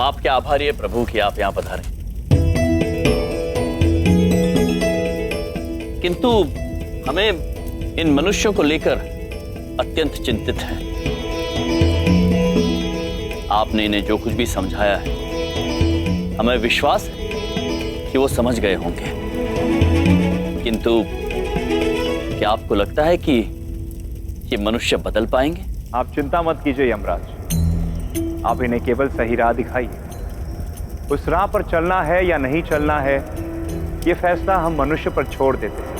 आपके आभारी है प्रभु कि आप यहां पधारे। किंतु हमें इन मनुष्यों को लेकर अत्यंत चिंतित है। आपने इन्हें जो कुछ भी समझाया है, हमें विश्वास है कि वो समझ गए होंगे। किंतु क्या आपको लगता है कि ये मनुष्य बदल पाएंगे? आप चिंता मत कीजिए यमराज, आप इन्हें केवल सही राह दिखाइए। उस राह पर चलना है या नहीं चलना है, ये फैसला हम मनुष्य पर छोड़ देते हैं।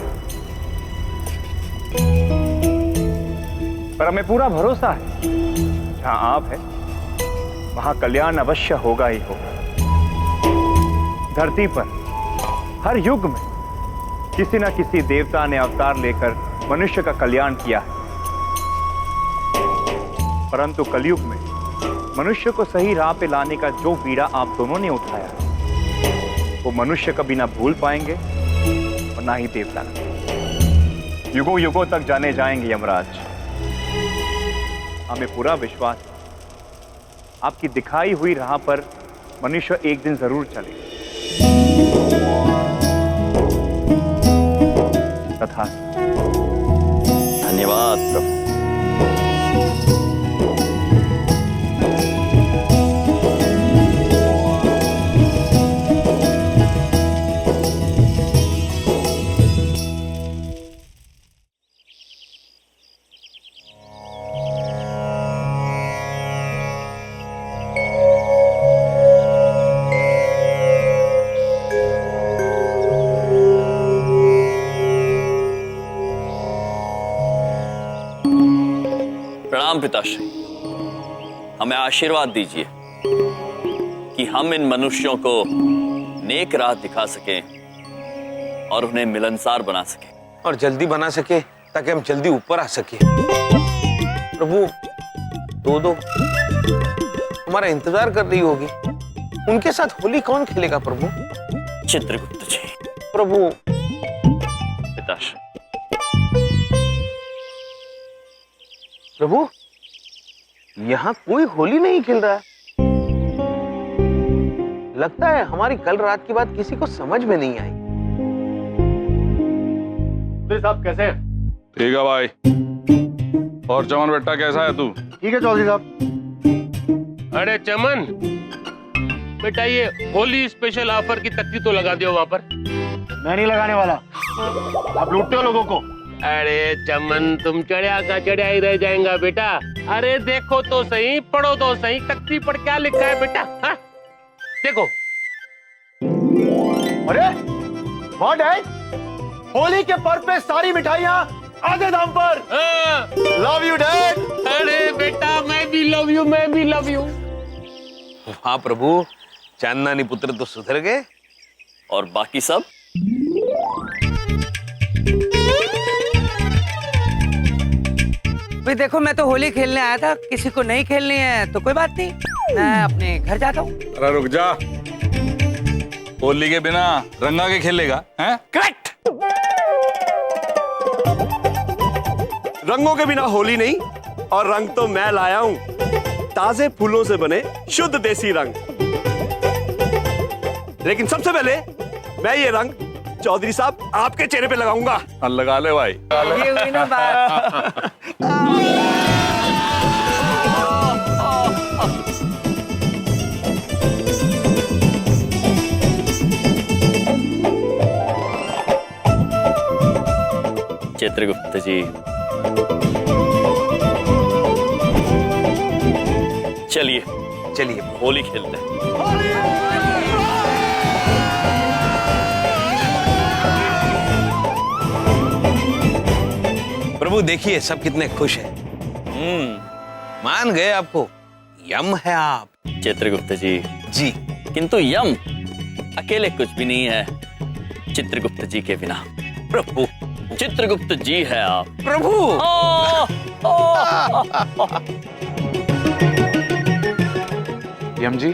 पर हमें पूरा भरोसा है, जहां आप हैं वहां कल्याण अवश्य होगा ही होगा। धरती पर हर युग में किसी न किसी देवता ने अवतार लेकर मनुष्य का कल्याण किया है, परंतु कलयुग में मनुष्य को सही राह पे लाने का जो बीड़ा आप दोनों ने उठाया, वो मनुष्य कभी ना भूल पाएंगे और ना ही देवता। युगों युगों तक जाने जाएंगे यमराज। हमें पूरा विश्वास है, आपकी दिखाई हुई राह पर मनुष्य एक दिन जरूर चले। तथा धन्यवाद प्रभु। प्रणाम पिताश्री, हमें आशीर्वाद दीजिए कि हम इन मनुष्यों को नेक राह दिखा सकें और उन्हें मिलनसार बना सकें, और जल्दी बना सके ताकि हम जल्दी ऊपर आ सके। प्रभु, दो हमारा इंतजार कर रही होगी, उनके साथ होली कौन खेलेगा प्रभु? चित्रगुप्त जी। प्रभु। पिताश्री। प्रभु, यहाँ कोई होली नहीं खेल रहा। लगता है हमारी कल रात की बात किसी को समझ में नहीं आई। साहब कैसे हैं? ठीक है भाई। और चमन बेटा कैसा है तू? ठीक है चौधरी साहब। अरे चमन बेटा, ये होली स्पेशल ऑफर की तख्ती तो लगा दियो वहां पर। मैं नहीं लगाने वाला, आप लूटते हो लोगों को। अरे चमन, तुम चढ़िया का चढ़िया ही रह जाएगा बेटा। अरे देखो तो सही, पढ़ो तो सही, तख्ती पर क्या लिखा है बेटा? हा? देखो। अरे वाह डैड, होली के पर्व पे सारी मिठाइयाँ आधे दाम पर। Love you dad. अरे बेटा, मैं भी लव यू, मैं भी लव यू। हाँ प्रभु, चांदनी पुत्र तो सुधर गए। और बाकी सब? भाई देखो, मैं तो होली खेलने आया था, किसी को नहीं खेलनी है तो कोई बात नहीं, मैं अपने घर जाता हूँ। अरे रुक जा, होली के बिना रंगा के खेलेगा हैं? करेक्ट। रंगों के बिना होली नहीं, और रंग तो मैं लाया हूँ, ताजे फूलों से बने शुद्ध देसी रंग। लेकिन सबसे पहले मैं ये रंग चौधरी साहब आपके चेहरे पे लगाऊंगा। लगा ले भाई। ये हुई ना बात। चित्रगुप्त जी, चलिए चलिए होली खेलते हैं। प्रभु, देखिए सब कितने खुश हैं। मान गए आपको, यम है आप। चित्रगुप्त जी। जी। किंतु यम अकेले कुछ भी नहीं है चित्रगुप्त जी के बिना। प्रभु, चित्रगुप्त जी है आप। प्रभु। यम जी,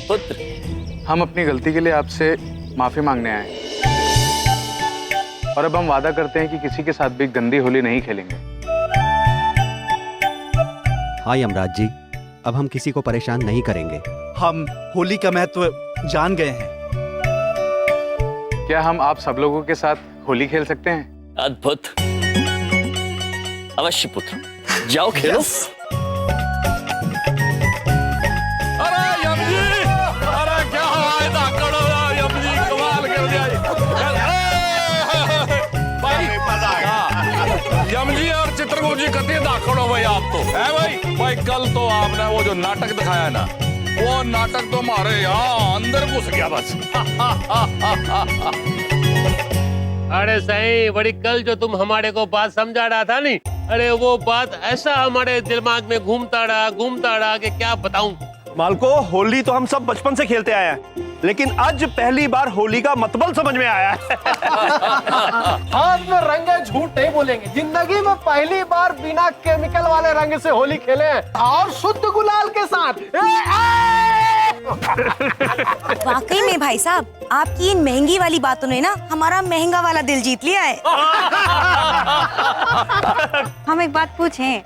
पुत्र, हम अपनी गलती के लिए आपसे माफी मांगने आए। और अब हम वादा करते हैं कि किसी के साथ भी गंदी होली नहीं खेलेंगे। हाँ यमराज जी, अब हम किसी को परेशान नहीं करेंगे। हम होली का महत्व जान गए हैं। क्या हम आप सब लोगों के साथ होली खेल सकते हैं? अद्भुत, अवश्य पुत्र, जाओ खेलो। अरे यमजी, अरे क्या है धाकड़, यमजी कमाल कर दिया। भाई यमजी और चित्रगुप्त जी कते धाकड़ हो भाई आप तो, है भाई कल तो आपने वो जो नाटक दिखाया ना, वो नाटक तो हमारे यहाँ अंदर घुस गया बस। अरे सही बड़ी, कल जो तुम हमारे को बात समझा रहा था नहीं, अरे वो बात ऐसा हमारे दिमाग में घूमता रहा कि क्या बताऊं। मालको, होली तो हम सब बचपन से खेलते आए हैं, लेकिन आज पहली बार होली का मतलब समझ में आया है। हाथ में रंग है, झूठ नहीं बोलेंगे। जिंदगी में पहली बार बिना केमिकल वाले रंग से होली खेले हैं, और शुद्ध गुलाल के साथ। वाकई में भाई साहब, आपकी इन महंगी वाली बातों ने ना हमारा महंगा वाला दिल जीत लिया है। हम एक बात पूछें,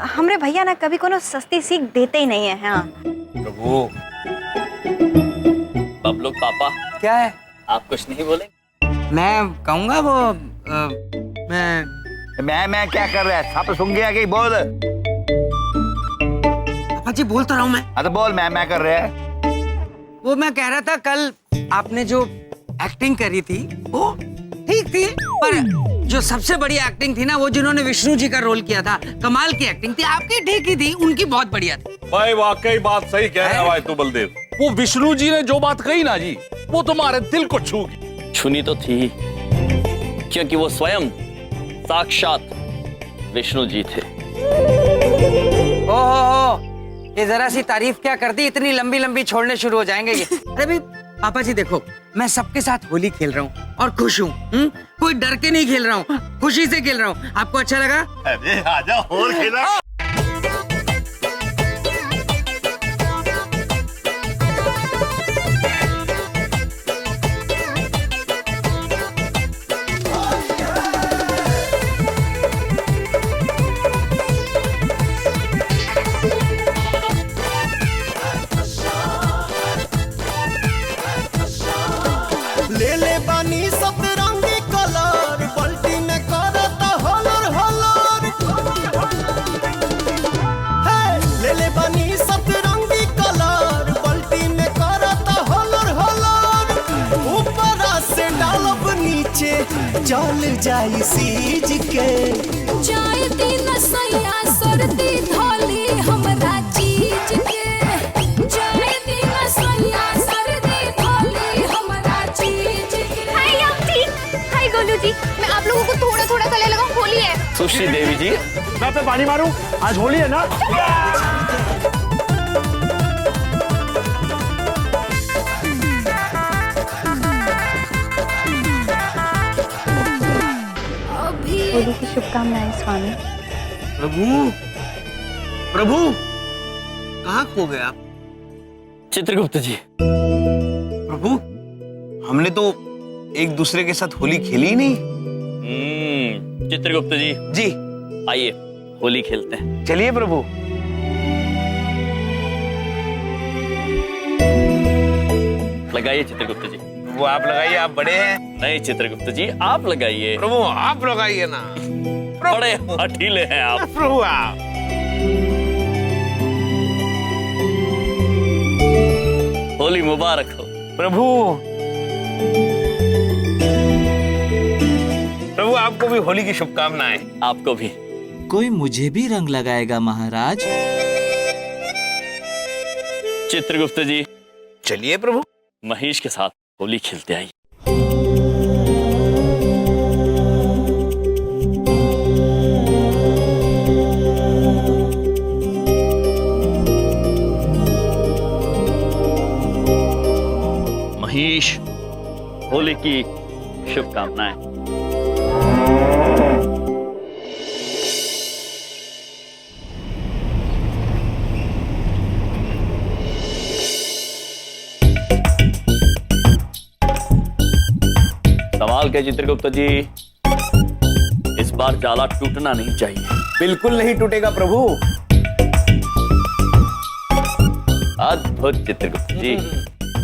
हमरे भैया ना कभी कोनो सस्ती सीख देते ही नहीं है। हाँ प्रभु, अब लोग पापा, क्या है? आप कुछ नहीं बोलेंगे? मैं कहूँगा वो मैं क्या कर रहा है? सब सुन गया कि बोल। पापा जी बोल तो रहा हूँ मैं। हाँ तो बोल, मैं कर रहा है। वो मैं कह रहा था, कल आपने जो एक्टिंग करी थी वो ठीक थी, पर जो सबसे बड़ी एक्टिंग थी ना, वो जिन्होंने विष्णु जी का रोल किया था, कमाल की एक्टिंग थी। आपकी ठीक ही थी, उनकी बहुत बढ़िया थी। भाई वाकई बात सही कह रहा है भाई तू बलदेव। वो विष्णु जी ने जो बात कही ना जी, वो तुम्हारे दिल को छू गई। छुनी तो थी, क्योंकि वो स्वयं साक्षात विष्णु जी थे। ओहो, ये जरा सी तारीफ क्या कर दी, इतनी लंबी लंबी छोड़ने शुरू हो जाएंगे ये। अरे भाई पापा जी देखो, मैं सबके साथ होली खेल रहा हूँ और खुश हूँ। कोई डर के नहीं खेल रहा हूँ, खुशी से खेल रहा हूँ। आपको अच्छा लगा? अरे आजा और खेला। ले ले बानी सब रंगी कलर, पलटी में करता हलर हलर। ले ले बानी सब रंगी कलर, पलटी में करता हलर हलर। ऊपर से डालब नीचे चल जाई सीज के, जाए दिन सैया सर्दी धोली हमरा चीज के। जाए दिन सैया सर्दी धोली हमरा चीज के। हाय आंटी, हाय गोलू जी, मैं आप लोगों को थोड़ा थोड़ा गले लगाऊं, होली है। सुश्री देवी जी, मैं पे पानी मारूं? आज होली है ना। होली की शुभकामनाएं स्वामी। प्रभु कहाँ खो गए आप? चित्रगुप्त जी। प्रभु, हमने तो एक दूसरे के साथ होली खेली ही नहीं। चित्रगुप्त जी, जी आइए होली खेलते हैं। चलिए प्रभु। लगाइए चित्रगुप्त जी। वो आप लगाइए, आप बड़े हैं। नहीं चित्रगुप्त जी, आप लगाइए। प्रभु आप लगाइए ना। बड़े हठीले हैं आप। प्रभु आप। होली मुबारक हो। प्रभु, प्रभु आपको भी होली की शुभकामनाएं। आपको भी। कोई मुझे भी रंग लगाएगा महाराज? चित्रगुप्त जी, चलिए प्रभु। महेश के साथ होली खेलते आइए। महेश, होली की शुभकामनाएं। सवाल क्या चित्रगुप्त जी? बार जाला टूटना नहीं चाहिए। बिल्कुल नहीं टूटेगा प्रभु। अद्भुत चित्रगुप्त जी,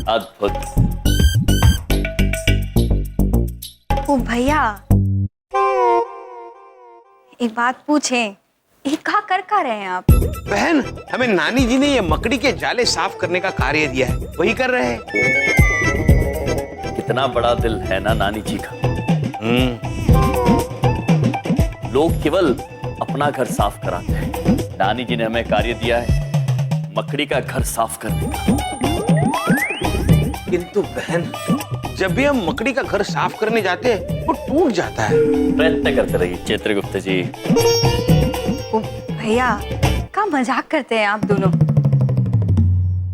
अद्भुत। ओ भैया, एक बात पूछें, ये क्या रहे हैं आप? बहन, हमें नानी जी ने ये मकड़ी के जाले साफ करने का कार्य दिया है, वही कर रहे हैं। कितना बड़ा दिल है ना नानी जी का। लोग केवल अपना घर साफ कराते हैं, नानी जी ने हमें कार्य दिया है मकड़ी का घर साफ करने का। किंतु बहन, जब भी हम मकड़ी का घर साफ करने जाते हैं वो टूट जाता है। प्रयत्न करते रहिए चित्रगुप्त जी। ओ भैया, क्या मजाक करते हैं आप दोनों।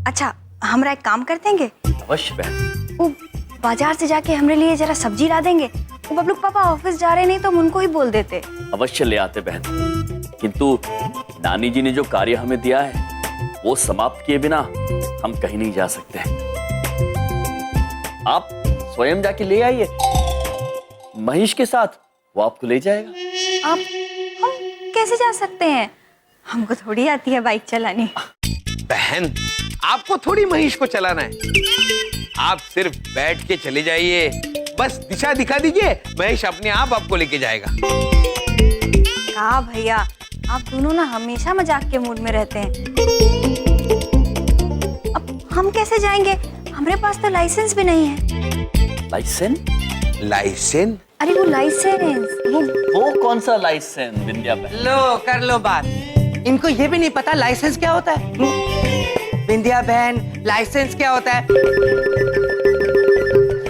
अच्छा, हमरा एक काम कर देंगे? अवश्य बहन। वो बाजार से जाके हमरे लिए जरा सब्जी ला देंगे। वो बबलू पापा ऑफिस जा रहे नहीं तो हम उनको ही बोल देते। अवश्य ले आते बहन, किंतु नानी जी ने जो कार्य हमें दिया है वो समाप्त किए बिना हम कहीं नहीं जा सकते। आप स्वयं जाके ले आइए, महेश के साथ, वो आपको ले जाएगा। आप, हम कैसे जा सकते हैं? हमको थोड़ी आती है बाइक चलानी। बहन, आपको थोड़ी महेश को चलाना है, आप सिर्फ बैठ के चले जाइए, बस दिशा दिखा दीजिए, महेश अपने आप आपको लेके जाएगा। कहा भैया, आप दोनों ना हमेशा मजाक के मूड में रहते हैं। अब हम कैसे जाएंगे? हमारे पास तो लाइसेंस भी नहीं है। लाइसेंस? लाइसेंस? अरे वो लाइसेंस, वो कौन सा लाइसेंस विंध्या बहन? लो कर लो बात, इनको ये भी नहीं पता लाइसेंस क्या होता है। विंध्या बहन, लाइसेंस क्या होता है?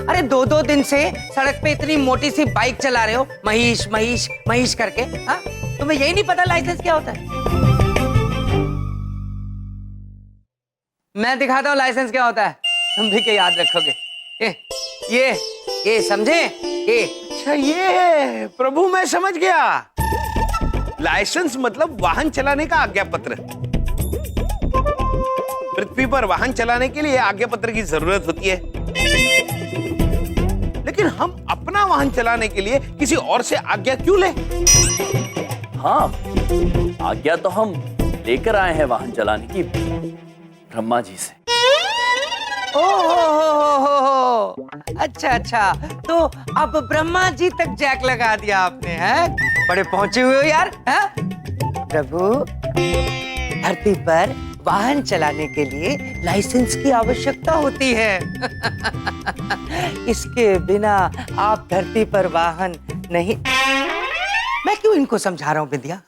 अरे 2-2 दिन से सड़क पे इतनी मोटी सी बाइक चला रहे हो, महेश महेश महेश करके। हाँ, तुम्हें यही नहीं पता लाइसेंस क्या होता है? मैं दिखाता हूँ लाइसेंस क्या होता है, तुम भी क्या याद रखोगे। ये समझे? ये अच्छा, ये है प्रभु, मैं समझ गया। लाइसेंस मतलब वाहन चलाने का आज्ञा पत्र। पृथ्वी पर वाहन चलाने के लिए आज्ञा पत्र की जरूरत होती है, लेकिन हम अपना वाहन चलाने के लिए किसी और से आज्ञा क्यों ले? हाँ, आज्ञा तो हम लेकर आए हैं वाहन चलाने की ब्रह्मा जी से। ओहो, अच्छा, तो अब ब्रह्मा जी तक जैक लगा दिया आपने, हैं? बड़े पहुंचे हुए हो यार, हैं? प्रभु, धरती पर वाहन चलाने के लिए लाइसेंस की आवश्यकता होती है। इसके बिना आप धरती पर वाहन नहीं। मैं क्यों इनको समझा रहा हूँ विद्या?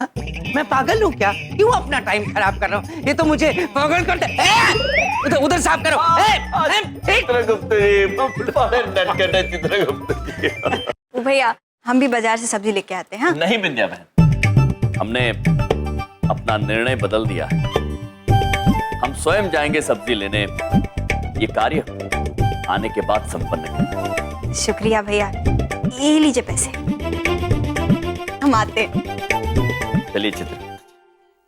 मैं पागल हूँ क्या? क्यों अपना टाइम खराब कर रहा हूँ? ये तो मुझे पागल करते। उधर साफ करो। चित्रगुप्त जी। भैया, हम भी बाजार से सब्जी लेके आते हैं। नहीं विंध्या बहन, हमने अपना निर्णय बदल दिया है, हम स्वयं जाएंगे सब्जी लेने। ये कार्य आने के बाद संपन्न करेंगे। शुक्रिया भैया, ये लीजिए पैसे, हम आते। चलिए चित्र।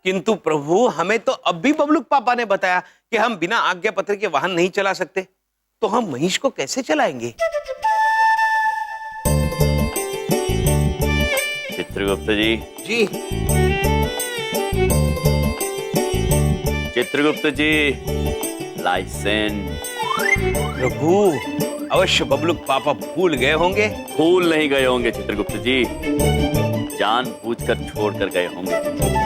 किंतु प्रभु, हमें तो अब भी बबलूक पापा ने बताया कि हम बिना आज्ञा पत्र के वाहन नहीं चला सकते, तो हम महेश को कैसे चलाएंगे? चित्रगुप्त जी। जी। चित्रगुप्त जी, लाइसेंस। प्रभु, अवश्य बबलूक पापा भूल गए होंगे। भूल नहीं गए होंगे चित्रगुप्त जी, जानबूझकर छोड़कर गए होंगे।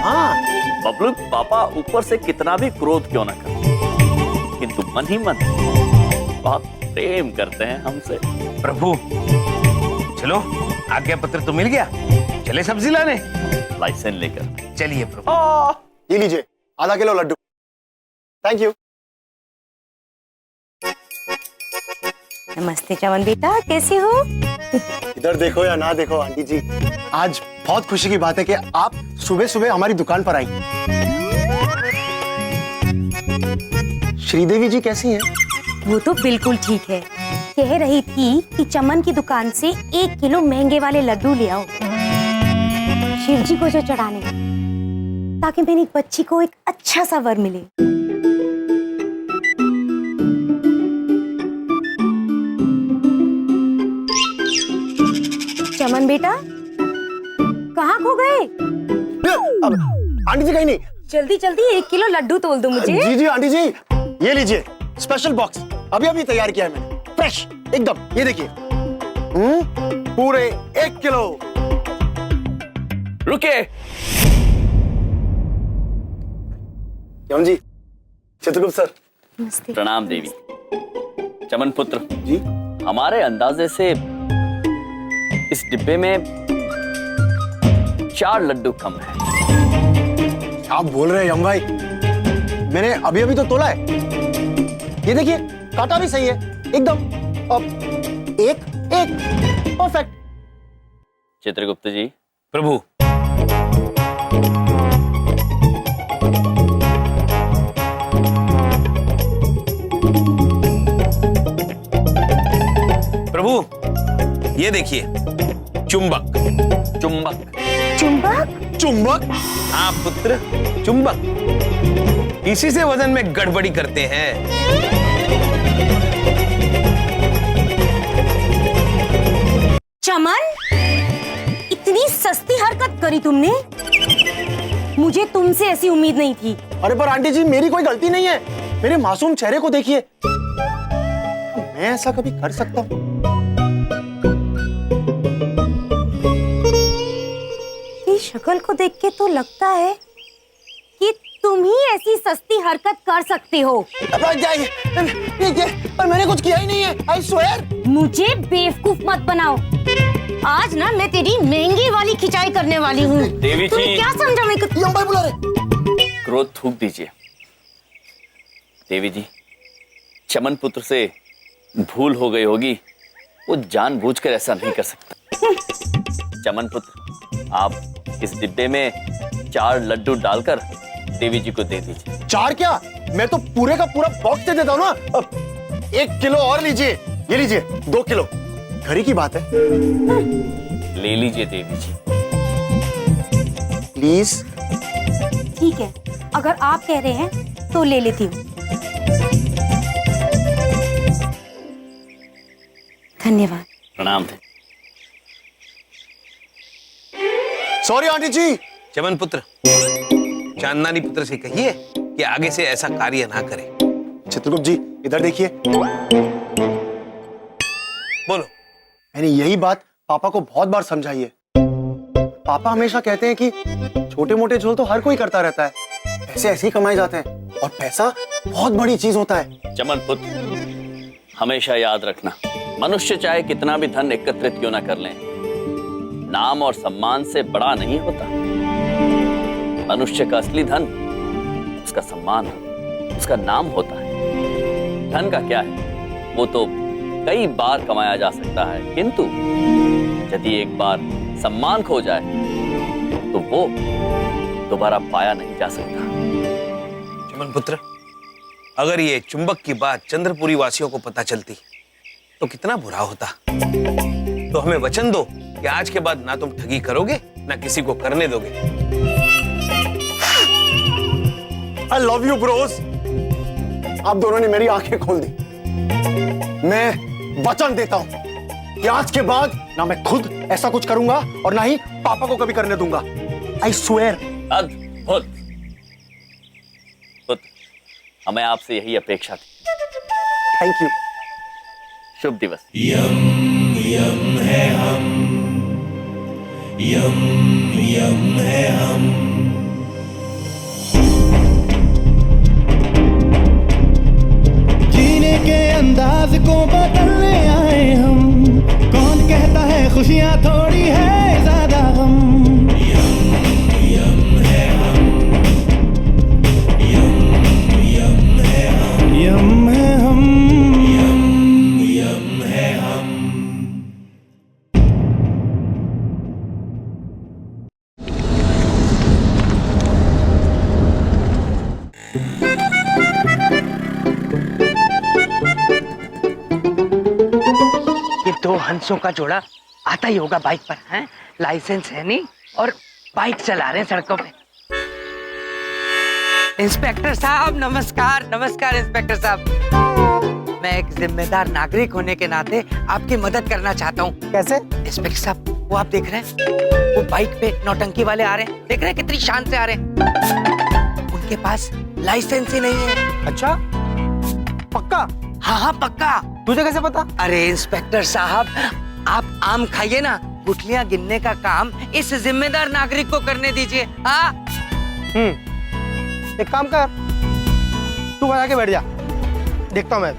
हाँ, बबलूक पापा ऊपर से कितना भी क्रोध क्यों ना करें, किंतु मन ही मन बहुत प्रेम करते हैं हमसे। प्रभु, चलो, आज्ञा पत्र तो मिल गया, चले सब्जी लाने। लाइसेंस लेकर चलिए प्रभु। ये लीजिए, आधा किलो लड्डू। Thank you. नमस्ते चमन बेटा, कैसी हो? इधर देखो या ना देखो आंटी जी, आज बहुत खुशी की बात है कि आप सुबह सुबह हमारी दुकान पर आई। श्रीदेवी जी कैसी हैं? वो तो बिल्कुल ठीक है, कह रही थी कि चमन की दुकान से 1 किलो महंगे वाले लड्डू ले आओ, शिव जी को जो चढ़ाने, ताकि मेरी बच्ची को एक अच्छा सा वर मिले। चमन बेटा, कहाँ खो गए? अब आंटी जी कहीं नहीं। जल्दी जल्दी 1 किलो लड्डू तोल दो मुझे। जी जी आंटी जी, ये लीजिए स्पेशल बॉक्स, अभी अभी तैयार किया है मैंने, फ्रेश एकदम। ये देखिए पूरे 1 किलो। रुके। क्यों जी? चित्रगुप्त सर। नमस्ते। प्रणाम देवी। चमन पुत्र जी, हमारे अंदाजे से इस डिब्बे में 4 लड्डू कम है। आप बोल रहे हैं यम भाई? मैंने अभी अभी तो तोला है। ये देखिए काटा भी सही है एकदम। अब एक परफेक्ट। चित्रगुप्त जी। प्रभु, प्रभु ये देखिए चुंबक। चुंबक। चुंबक? चुंबक? हाँ पुत्र, चुंबक। इसी से वजन में गड़बड़ी करते हैं। चमन, इतनी सस्ती हरकत करी तुमने? मुझे तुमसे ऐसी उम्मीद नहीं थी। अरे पर आंटी जी मेरी कोई गलती नहीं है, मेरे मासूम चेहरे को देखिए। मैं ऐसा कभी कर सकता हूँ? शक्ल को देख के तो लगता है कि तुम ही ऐसी सस्ती हरकत कर सकते हो। पर मैंने कुछ किया ही नहीं है, आई स्वेयर। मुझे बेवकूफ मत बनाओ। आज ना मैं तेरी महंगी वाली खिंचाई करने वाली हूँ। देवी तुमने जी। क्या समझा मैं यम भाई बुला रहे। क्रोध थूक दीजिए। देवी जी, चमन पुत्र से भूल हो गई होगी, वो जानबूझकर ऐसा नहीं कर सकता। चमन पुत्र, आप इस डिब्बे में 4 लड्डू डालकर देवी जी को दे दीजिए। 4 क्या, मैं तो पूरे का पूरा बॉक्स दे देता हूँ ना। अब 1 किलो और लीजिए, ये लीजिए 2 किलो, घर ही की बात है। ले लीजिए देवी जी। प्लीज। ठीक है, अगर आप कह रहे हैं तो ले लेती हूँ। धन्यवाद। प्रणाम थे। सॉरी आंटी जी। चमन पुत्र, चांदनी पुत्र से कहिए कि आगे से ऐसा कार्य ना करे। चित्रगुप्त जी इधर देखिए। बोलो। मैंने यही बात पापा को बहुत बार समझाई है। पापा हमेशा कहते हैं कि छोटे मोटे झोल तो हर कोई करता रहता है, पैसे ऐसे ही कमाए जाते हैं और पैसा बहुत बड़ी चीज होता है। चमन पुत्र, हमेशा याद रखना, मनुष्य चाहे कितना भी धन एकत्रित क्यों ना कर लें, नाम और सम्मान से बड़ा नहीं होता। मनुष्य का असली धन उसका सम्मान, उसका नाम होता है। धन का क्या है, वो तो कई बार कमाया जा सकता है, किंतु यदि एक बार सम्मान खो जाए तो वो दोबारा पाया नहीं जा सकता। चमन पुत्र, अगर ये चुंबक की बात चंद्रपुरी वासियों को पता चलती तो कितना बुरा होता। तो हमें वचन दो कि आज के बाद ना तुम ठगी करोगे ना किसी को करने दोगे। I love you bros। आप दोनों ने मेरी आंखें खोल दी। मैं वचन देता हूं कि आज के बाद ना मैं खुद ऐसा कुछ करूंगा और ना ही पापा को कभी करने दूंगा। I swear। अद्भुत। हमें आपसे यही अपेक्षा थी। Thank you. शुभ दिवस। यम यम है हम, यम यम है हम। जीने के अंदाज को बदलने आए हम, कौन कहता है खुशियां थोड़ी है ज्यादा हम। यम यम है हम, यम यम है हम, यम है हम, यम यम है हम। ये 2 हंसों का जोड़ा आता ही होगा बाइक पर, हैं? लाइसेंस है नहीं और बाइक चला रहे हैं सड़कों पे। इंस्पेक्टर साहब नमस्कार। नमस्कार इंस्पेक्टर साहब, मैं एक जिम्मेदार नागरिक होने के नाते आपकी मदद करना चाहता हूँ। कैसे? इंस्पेक्टर साहब, वो आप देख रहे हैं, वो बाइक पे नौटंकी वाले आ रहे हैं, देख रहे हैं कितनी शान से आ रहे हैं। उनके पास लाइसेंस ही नहीं है। अच्छा, पक्का? हाँ हाँ पक्का। तुझे कैसे पता? अरे इंस्पेक्टर साहब, आप आम खाइए ना, गुठलियां गिनने का काम इस जिम्मेदार नागरिक को करने दीजिए। हाँ एक काम कर, तू वहां आके बैठ जा, देखता हूं मैं।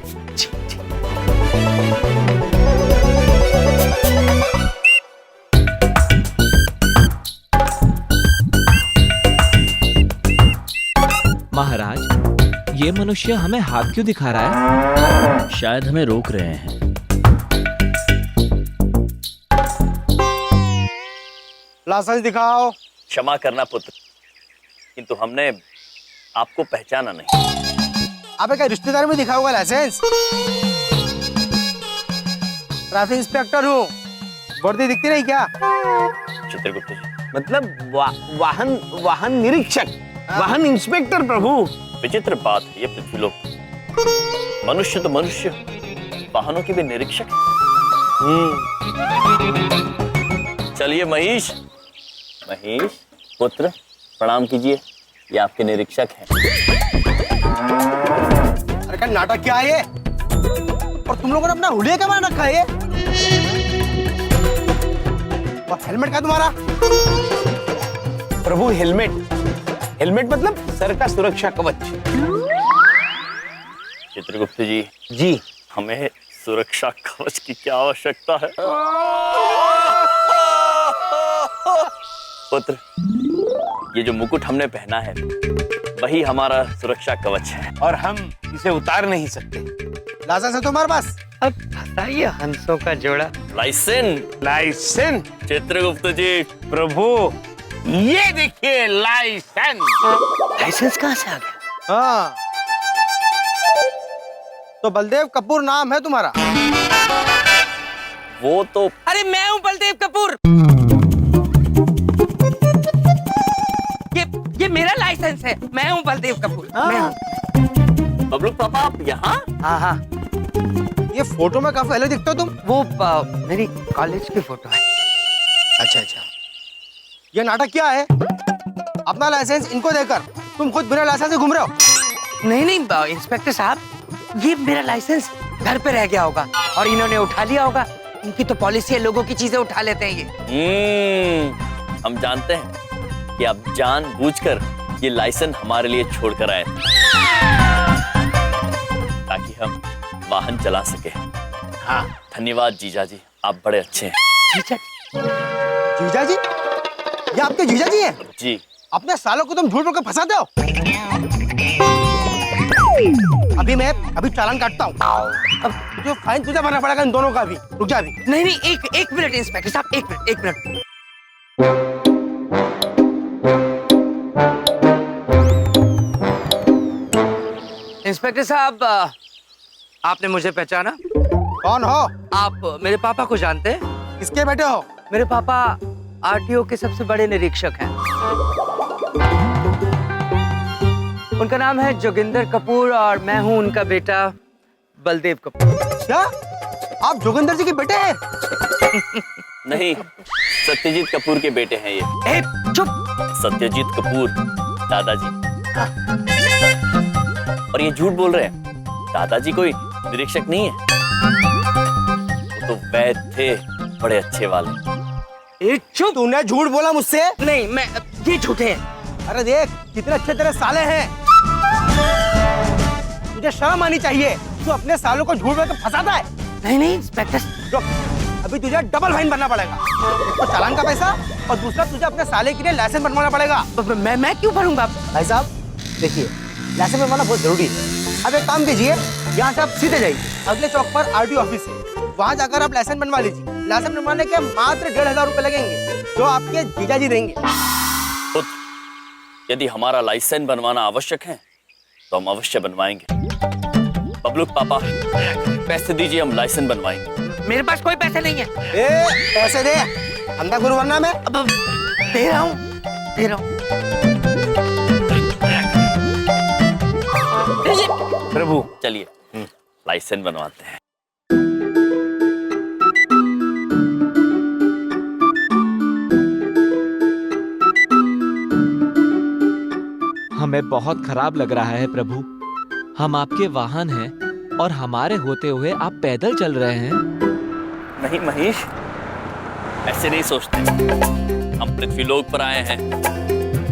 महाराज, ये मनुष्य हमें हाथ क्यों दिखा रहा है? शायद हमें रोक रहे हैं। लाइसेंस दिखाओ। क्षमा करना पुत्र, किंतु हमने आपको पहचाना नहीं। अबे क्या रिश्तेदार में दिखा होगा लाइसेंस? ट्रैफिक इंस्पेक्टर हूँ, वर्दी दिखती नहीं क्या? चित्रगुप्त जी, मतलब वाहन निरीक्षक, वाहन इंस्पेक्टर प्रभु। विचित्र बात है ये पृथ्वीलोक। मनुष्य तो मनुष्य, वाहनों के भी निरीक्षक है। चलिए महेश पुत्र, प्रणाम कीजिए, ये आपके निरीक्षक हैं। अरे क्या नाटक क्या है ये? और तुम लोगों ने अपना हुलिया क्या बना रखा है ये? और हेलमेट का तुम्हारा? प्रभु हेलमेट मतलब सर का सुरक्षा कवच। चित्रगुप्त जी, हमें सुरक्षा कवच की क्या आवश्यकता है? पुत्र, ये जो मुकुट हमने पहना है वही हमारा सुरक्षा कवच है, और हम इसे उतार नहीं सकते। लाइसेंस है तुम्हारे पास? अब बताइए, हंसों का जोड़ा। लाइसेंस चित्रगुप्त जी, प्रभु, ये देखिए लाइसेंस कहाँ से आ गया? हाँ, तो बलदेव कपूर नाम है तुम्हारा? वो तो अरे मैं हूँ बलदेव कपूर। ये मेरा लाइसेंस है, मैं हूँ बलदेव कपूर। मैं हूँ। बबलू पापा, आप यहाँ? हाँ हाँ, ये फोटो में काफी अलग दिखते हो तुम। वो मेरी कॉलेज की फोटो है। अच्छा, ये नाटक क्या है? अपना लाइसेंस इनको देकर तुम खुद बिना लाइसेंस से घूम रहे हो। नहीं इंस्पेक्टर साहब, ये मेरा लाइसेंस घर पे रह गया होगा और इन्होंने उठा लिया होगा। इनकी तो पॉलिसी है, लोगों की चीजें उठा लेते हैं ये। हम जानते हैं कि आप जानबूझकर ये लाइसेंस हमारे लिए छोड़कर आए थे, ताकि हम वाहन चला सके। हाँ, धन्यवाद जीजा जी, आप बड़े अच्छे हैं। जीजा जी? ये आपके जीजा जी हैं? जी। अपने सालों को तुम झूठ बोलकर फंसाते हो। अभी चालान काटता हूँ। अब जो फाइन तुझे भरना पड़ेगा इन दोनों का भी। रुक जा अभी। नहीं, एक मिनट इंस्पेक्टर साहब, एक मिनट। इंस्पेक्टर साहब, आपने मुझे पहचाना? कौन हो आप? मेरे पापा को जानते हैं? किसके बेटे हो? मेरे पापा आरटीओ के सबसे बड़े निरीक्षक हैं। उनका नाम है जोगिंदर कपूर और मैं हूं उनका बेटा बलदेव कपूर। क्या आप जोगिंदर जी के बेटे हैं? नहीं, सत्यजीत कपूर के बेटे हैं ये। चुप। सत्यजीत कपूर दादाजी। और ये झूठ बोल रहे हैं, दादाजी कोई निरीक्षक नहीं है, वो तो वैद्य थे, बड़े अच्छे वाले। चुप। तूने झूठ बोला मुझसे? नहीं, मैं ये झूठे हैं। अरे देख कितने अच्छे तेरे साले हैं, तुझे शर्म आनी चाहिए। तू अपने सालों को झूठ बोलकर फंसाता है। नहीं इंस्पेक्टर, अभी तुझे डबल फाइन भरना पड़ेगा, एक तो चालान का पैसा और दूसरा तुझे अपने साले के लिए लाइसेंस बनवाना पड़ेगा। मैं क्यों भरूंगा? भाई साहब देखिए, लाइसेंस बनवाना बहुत जरूरी है। अब एक काम कीजिए, यहाँ से आप सीधे जाइए, अगले चौक पर आरटीओ ऑफिस है, वहाँ जाकर आप लाइसेंस बनवा लीजिए। लाइसेंस बनवाने के मात्र 1500 रुपए लगेंगे, जो आपके जीजा जी देंगे। यदि हमारा लाइसेंस बनवाना आवश्यक है तो हम अवश्य बनवाएंगे। बबलूक पापा, पैसे दीजिए, हम लाइसेंस बनवाएंगे। मेरे पास कोई पैसे नहीं है। पैसे दे, अंधा गुरु वरना मैं। अब दे रहा हूँ। प्रभु चलिए लाइसेंस बनवाते हैं। हमें बहुत खराब लग रहा है प्रभु। हम आपके वाहन हैं और हमारे होते हुए आप पैदल चल रहे हैं। नहीं महेश, ऐसे नहीं सोचते। हम पृथ्वीलोक पर आए हैं,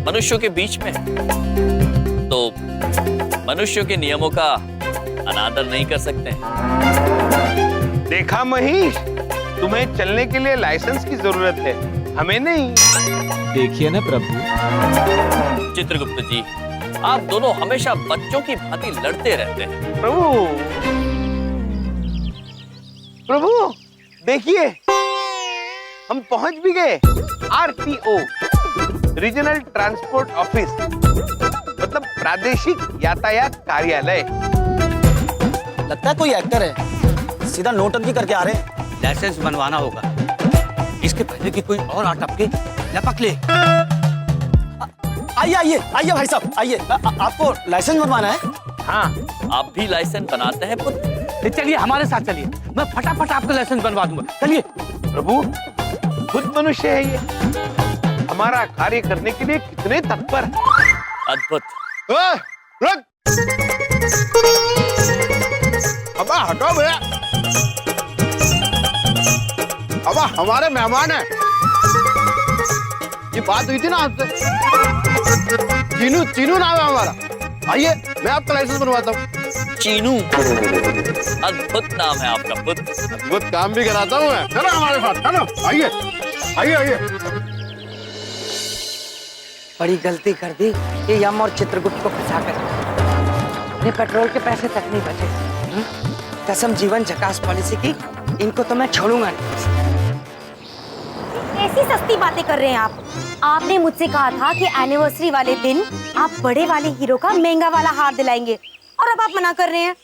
मनुष्यों के बीच में, तो मनुष्यों के नियमों का अनादर नहीं कर सकते। देखा महेश, तुम्हें चलने के लिए लाइसेंस की जरूरत है, हमें नहीं। देखिए ना प्रभु। चित्रगुप्त जी, आप दोनों हमेशा बच्चों की भांति लड़ते रहते हैं। प्रभु देखिए, हम पहुंच भी गए। RTO, रीजनल ट्रांसपोर्ट ऑफिस, मतलब प्रादेशिक यातायात कार्यालय। लगता है कोई एक्टर है, सीधा नोटंकी करके आ रहे हैं। लाइसेंस बनवाना होगा, इसके पहले कि कोई और आटप के लपक ले। आइए आइए आइए भाई साहब, आइए। आपको लाइसेंस बनवाना है? हाँ, आप भी लाइसेंस बनाते हैं पुत्र? चलिए हमारे साथ चलिए, मैं फटाफट आपका लाइसेंस बनवा दूंगा। चलिए। प्रभु, खुद मनुष्य है ये, हमारा कार्य करने के लिए कितने तत्पर। अद्भुत। रुक। अब हटो भैया, अब हमारे मेहमान हैं। ये बात हुई थी ना आपसे, चीनू, चीनू नाम है हमारा। आइए, मैं आपका लाइसेंस बनवाता हूँ। चीनू, अद्भुत नाम है आपका पुत्र। अद्भुत काम भी कराता हूँ मैं। चलो हमारे साथ, चलो। आइए आइए आइए। बड़ी गलती कर दी ये यम और चित्रगुप्त को फंसाकर। अपने पेट्रोल के पैसे तक नहीं बचे। कसम जीवन झकास पॉलिसी की, इनको तो मैं छोड़ूंगा नहीं। ऐसी सस्ती बातें कर रहे हैं आप। आपने मुझसे कहा था कि एनिवर्सरी वाले दिन आप बड़े वाले हीरो का महंगा वाला हार दिलाएंगे, और अब आप मना कर रहे हैं।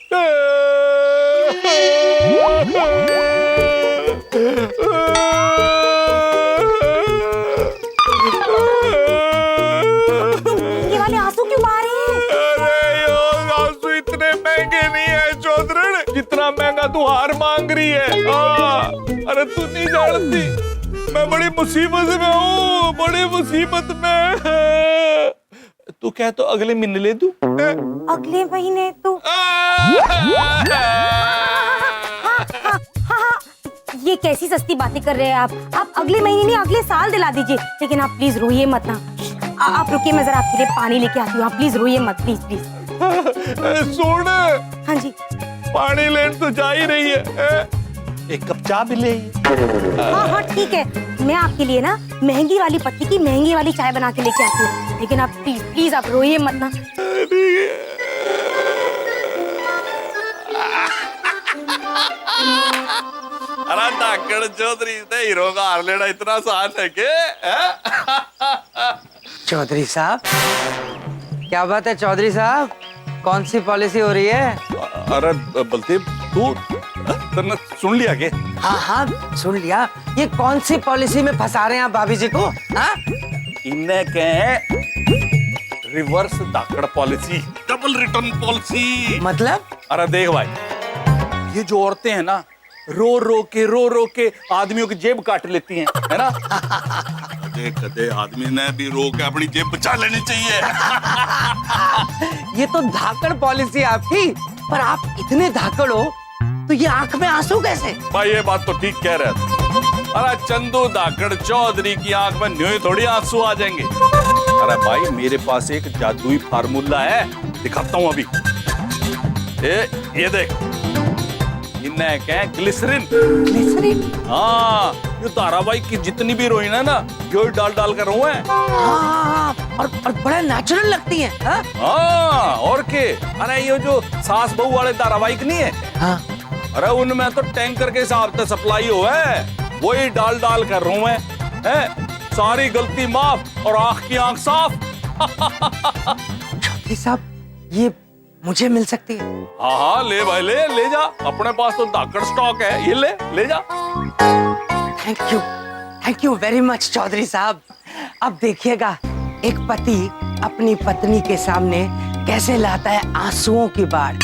ये वाले आंसू क्यों बहा रहे हैं? अरे ये आंसू इतने महंगे नहीं है चौधरी, जितना महंगा तू हार मांग रही है। अरे तू नहीं जानती, मैं बड़ी मुसीबत में हूँ, बड़ी मुसीबत में। तू क्या तो अगले महीने ले दूं? अगले महीने तो ये कैसी सस्ती बातें कर रहे हैं आप अगले महीने नहीं, अगले साल दिला दीजिए। लेकिन आप प्लीज रोइए मत ना। आप रुकिए, मैं जरा आपके लिए पानी लेके आती हूँ। आप प्लीज रोइए मत, प्लीज प्लीज। सुन। हाँ जी। पानी लेने तो जा ही रही है, एक कप चाय भी ले। हाँ हाँ ठीक है, मैं आपके लिए ना महंगी वाली पत्ती की महंगी वाली चाय बना के लेके आती हूँ। लेकिन आप प्लीज प्लीज आप रोइए मत ना। अरे धाकड़ चौधरी, हीरो का हार लेना इतना आसान है के? चौधरी साहब, क्या बात है चौधरी साहब, कौन सी पॉलिसी हो रही है? अरे बलदेव, तू तुमने सुन लिया के? हाँ हाँ सुन लिया। ये कौन सी पॉलिसी में फंसा रहे हैं आप भाभी जी को? हाँ? इन्हें कहे रिवर्स धाकड़ पॉलिसी, डबल रिटर्न पॉलिसी। मतलब? अरे देख भाई, ये जो औरतें हैं ना, रो रो के आदमियों की जेब काट लेती हैं, है ना? कदे आदमी ने भी रो के अपनी जेब बचा लेनी चाहिए। ये तो धाकड़ पॉलिसी है आपकी, पर आप इतने धाकड़ हो तो ये आंख में आंसू कैसे? भाई ये बात तो ठीक कह रहे थे। अरे चंदू धाकड़ चौधरी की आंख में न्योय थोड़ी आंसू आ जाएंगे। अरे भाई, मेरे पास एक जादुई फार्मूला है, दिखाता हूँ अभी। ये देख, इन्हें क्या ग्लिसरीन। ग्लिसरीन? हाँ, ये धारावाहिक की जितनी भी हीरोइन है ना, यो डाल कर रहा है। हाँ, और बड़ा नेचुरल लगती है। हाँ, और के? अरे ये जो सास बहू वाले धारावाहिक नहीं है? हाँ। अरे उनमें तो टैंकर के हिसाब से सप्लाई हो है, वही डाल कर रहा हूँ मैं। है? सारी गलती माफ और आंख की आंख साफ। चौधरी साहब, ये मुझे मिल सकती है? हाँ हाँ ले भाई, ले जा, अपने पास तो धाकड़ स्टॉक है, ये ले जा। Thank you very much Chaudhary साहब। अब देखिएगा एक पति अपनी पत्नी के सामने कैसे लाता है आंसुओं की बाढ़,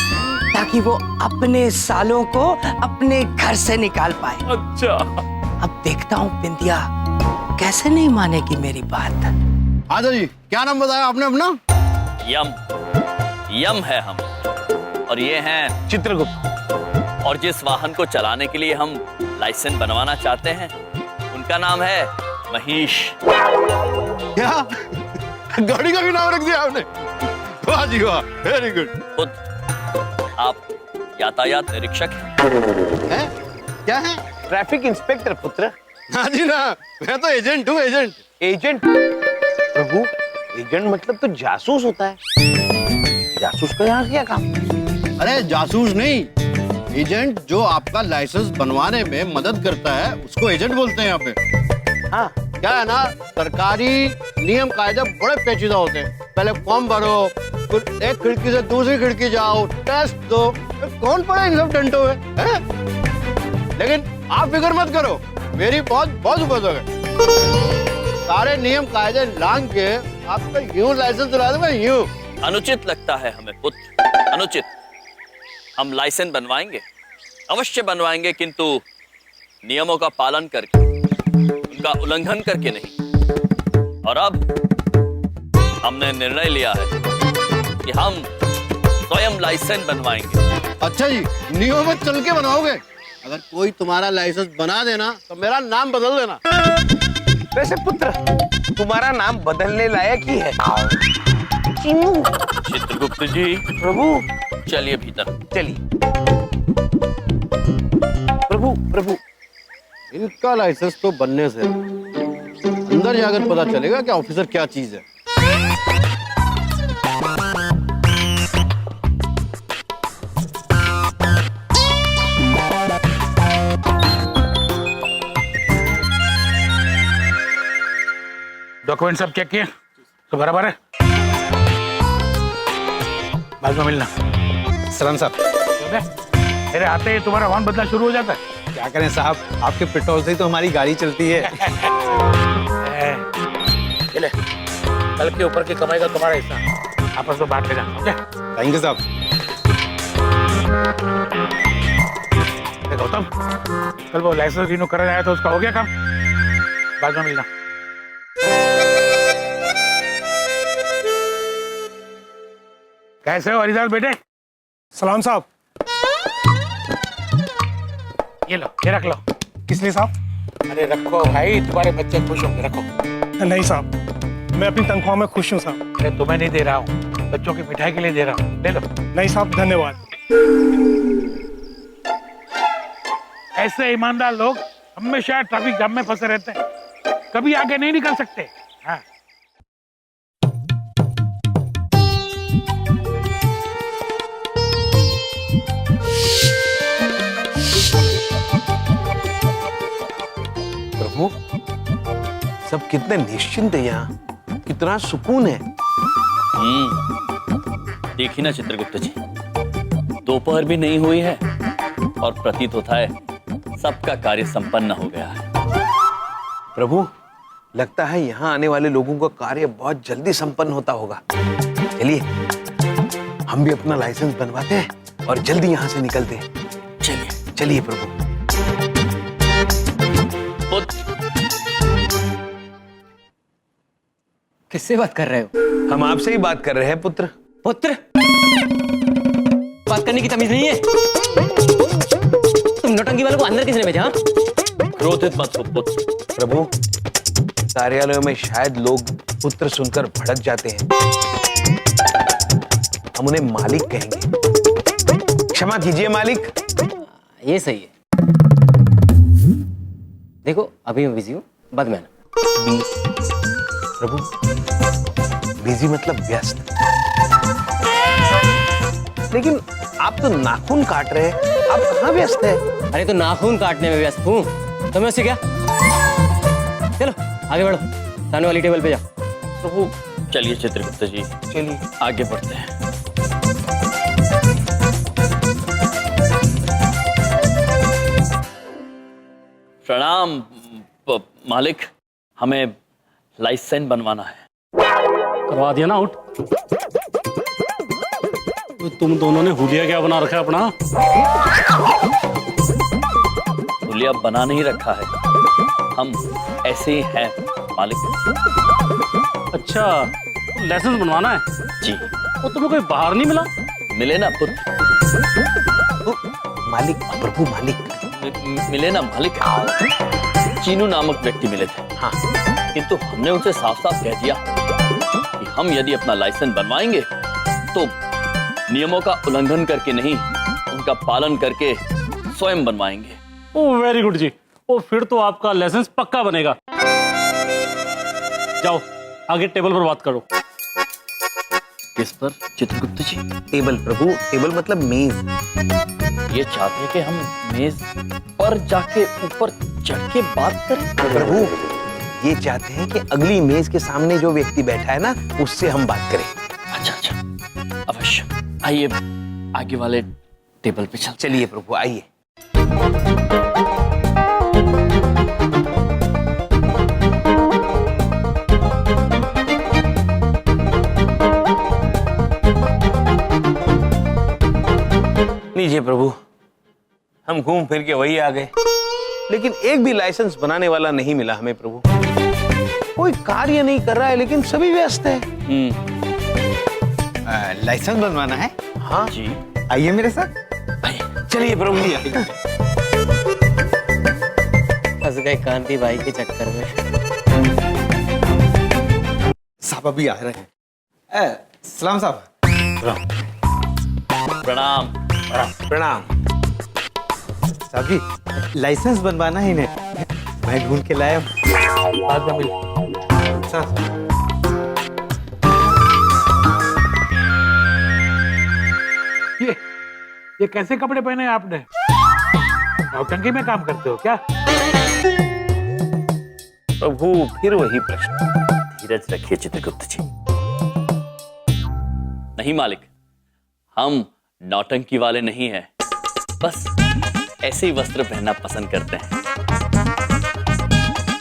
ताकि वो अपने सालों को अपने घर से निकाल पाए। अच्छा, अब देखता हूँ बिंदिया कैसे नहीं मानेगी मेरी बात। आजा जी, क्या नाम बताया आपने अपना? यम यम है हम, और ये हैं चित्रगुप्त। और जिस वाहन को चलाने के लिए हम लाइसेंस बनवाना चाहते हैं उनका नाम है महेश। क्या गाड़ी का भी नाम रख दिया आपने? वाह जी वाह, वेरी गुड। खुद आप यातायात निरीक्षक हैं? क्या है? ट्रैफिक इंस्पेक्टर पुत्र। हाँ जी ना, मैं तो एजेंट हूँ, एजेंट। एजेंट? प्रभु, एजेंट मतलब तो जासूस होता है। जासूस का यहाँ क्या काम? अरे जासूस नहीं, एजेंट जो आपका लाइसेंस बनवाने में मदद करता है उसको एजेंट बोलते हैं यहाँ पे। हाँ, क्या है ना, सरकारी नियम कायदे बड़े पेचीदा होते हैं। पहले फॉर्म भरो, फिर एक खिड़की से दूसरी खिड़की जाओ, टेस्ट दो, कौन पड़े इन सब डंटों में, हैं? लेकिन आप फिक्र मत करो, मेरी बहुत उपयोग है। सारे नियम कायदे लांग के आपका यूं लाइसेंस दिला दूंगा, यूं। अनुचित लगता है हमें पुत्र, अनुचित। हम लाइसेंस बनवाएंगे, अवश्य बनवाएंगे, किंतु नियमों का पालन करके, उनका उल्लंघन करके नहीं। और अब हमने निर्णय लिया है कि हम स्वयं लाइसेंस बनवाएंगे। अच्छा जी, नियमों में चल के बनाओगे? अगर कोई तुम्हारा लाइसेंस बना देना तो मेरा नाम बदल देना। वैसे पुत्र, तुम्हारा नाम बदलने लायक ही है। चित्रगुप्त जी। प्रभु, चलिए भीतर। चलिए। प्रभु, इनका लाइसेंस तो बनने से अंदर जाकर पता चलेगा कि ऑफिसर क्या चीज है। डॉक्यूमेंट सब चेक किए तो बराबर है? बाद में मिलना। सलाम साहब। मेरे आते ही तुम्हारा वाहन बदलना शुरू हो जाता है। क्या करें साहब, आपके पेट्रोल से ही तो हमारी गाड़ी चलती है। ले, कल के ऊपर की कमाई का तुम्हारा हिस्सा आपस में बांट लेगा। थैंक यू साहब। गौतम, कल वो लाइसेंस रिन्यू कराया आया तो उसका हो गया काम? बाद में मिलना। कैसे हो हरिदास बेटे? सलाम साहब। ये लो, ये रख लो। किस लिए साहब? अरे रखो भाई, तुम्हारे बच्चे खुश होंगे, रखो। नहीं साहब, मैं अपनी तनख्वाह में खुश हूँ साहब। अरे तुम्हें नहीं दे रहा हूँ, बच्चों की मिठाई के लिए दे रहा हूँ, ले लो। नहीं साहब, धन्यवाद। ऐसे ईमानदार लोग हमेशा ट्रैफिक जाम में फंसे रहते हैं, कभी आगे नहीं निकल सकते। हाँ। प्रभु, सब कितने निश्चिंत है यहाँ, कितना सुकून है। देखी ना चित्रगुप्त जी, दोपहर भी नहीं हुई है और प्रतीत होता है सबका कार्य संपन्न हो गया है। प्रभु, लगता है यहाँ आने वाले लोगों का कार्य बहुत जल्दी संपन्न होता होगा। चलिए, हम भी अपना लाइसेंस बनवाते हैं और जल्दी यहाँ से निकलते हैं। चलिए चलिए प्रभु। किससे बात कर रहे हो? हम आपसे ही बात कर रहे हैं पुत्र। पुत्र? बात करने की तमीज नहीं है? तुम नौटंकी वालों को अंदर किसने भेजा? क्रोधित मत हो पुत्र। प्रभु, कार्यालयों में शायद लोग पुत्र सुनकर भड़क जाते हैं, हम उन्हें मालिक कहेंगे। क्षमा कीजिए मालिक। ये सही है। देखो, अभी मैं बिजी हूँ, बाद में आना। प्रभु, बिजी मतलब व्यस्त। लेकिन आप तो नाखून काट रहे हैं, आप कहाँ व्यस्त हैं? अरे तो नाखून काटने में व्यस्त हूँ, तो मैं उससे क्या? चलो आगे बढ़ो, सामने वाली टेबल पे जाओ। प्रभु चलिए चित्रगुप्त जी, चलिए आगे बढ़ते हैं। प्रणाम मालिक, हमें लाइसेंस बनवाना है। करवा दिया ना आउट। तो तुम दोनों ने हुलिया क्या बना रखा है अपना? हुलिया बना नहीं रखा है, हम ऐसे ही हैं मालिक। अच्छा, लाइसेंस बनवाना है? जी। वो तुम्हें कोई बाहर नहीं मिला? मिले ना पुत्र, मालिक, प्रभु मालिक मिले ना मालिक। चीनू नामक व्यक्ति मिले थे। हाँ, किंतु हमने उनसे साफ साफ कह दिया कि हम यदि अपना लाइसेंस बनवाएंगे तो नियमों का उल्लंघन करके नहीं, उनका पालन करके स्वयं बनवाएंगे। ओ वेरी गुड जी। ओ फिर तो आपका लाइसेंस पक्का बनेगा। जाओ आगे टेबल पर बात करो। किस पर चित्रगुप्त जी? टेबल प्रभु, टेबल मतलब मेज। ये चाहते हैं कि हम मेज पर जाके ऊपर चढ़ के बात करें? प्रभु ये चाहते हैं कि अगली मेज के सामने जो व्यक्ति बैठा है ना, उससे हम बात करें। अच्छा अच्छा, अवश्य। आइए आगे वाले टेबल पे चलिए प्रभु, आइए। लीजिए प्रभु, हम घूम फिर के वही आ गए, लेकिन एक भी लाइसेंस बनाने वाला नहीं मिला हमें प्रभु। कोई कार्य नहीं कर रहा है, लेकिन सभी व्यस्त है। लाइसेंस बनवाना है? हाँ जी, आइए मेरे साथ। चलिए प्रभु जी। फंस गए कांति भाई के चक्कर में। साहब अभी आ रहे हैं। सलाम साहब। प्रणाम। प्रणाम साहब जी, लाइसेंस बनवाना है इन्हें, मैं ढूंढ के लाया हूँ। बाद में मिल। साहब ये कैसे कपड़े पहने हैं आपने? नौटंकी में काम करते हो क्या? प्रभु फिर वही प्रश्न। धीरज रखिए चित्रगुप्त जी। नहीं मालिक, हम नौटंकी वाले नहीं हैं, बस ऐसे ही वस्त्र पहनना पसंद करते हैं।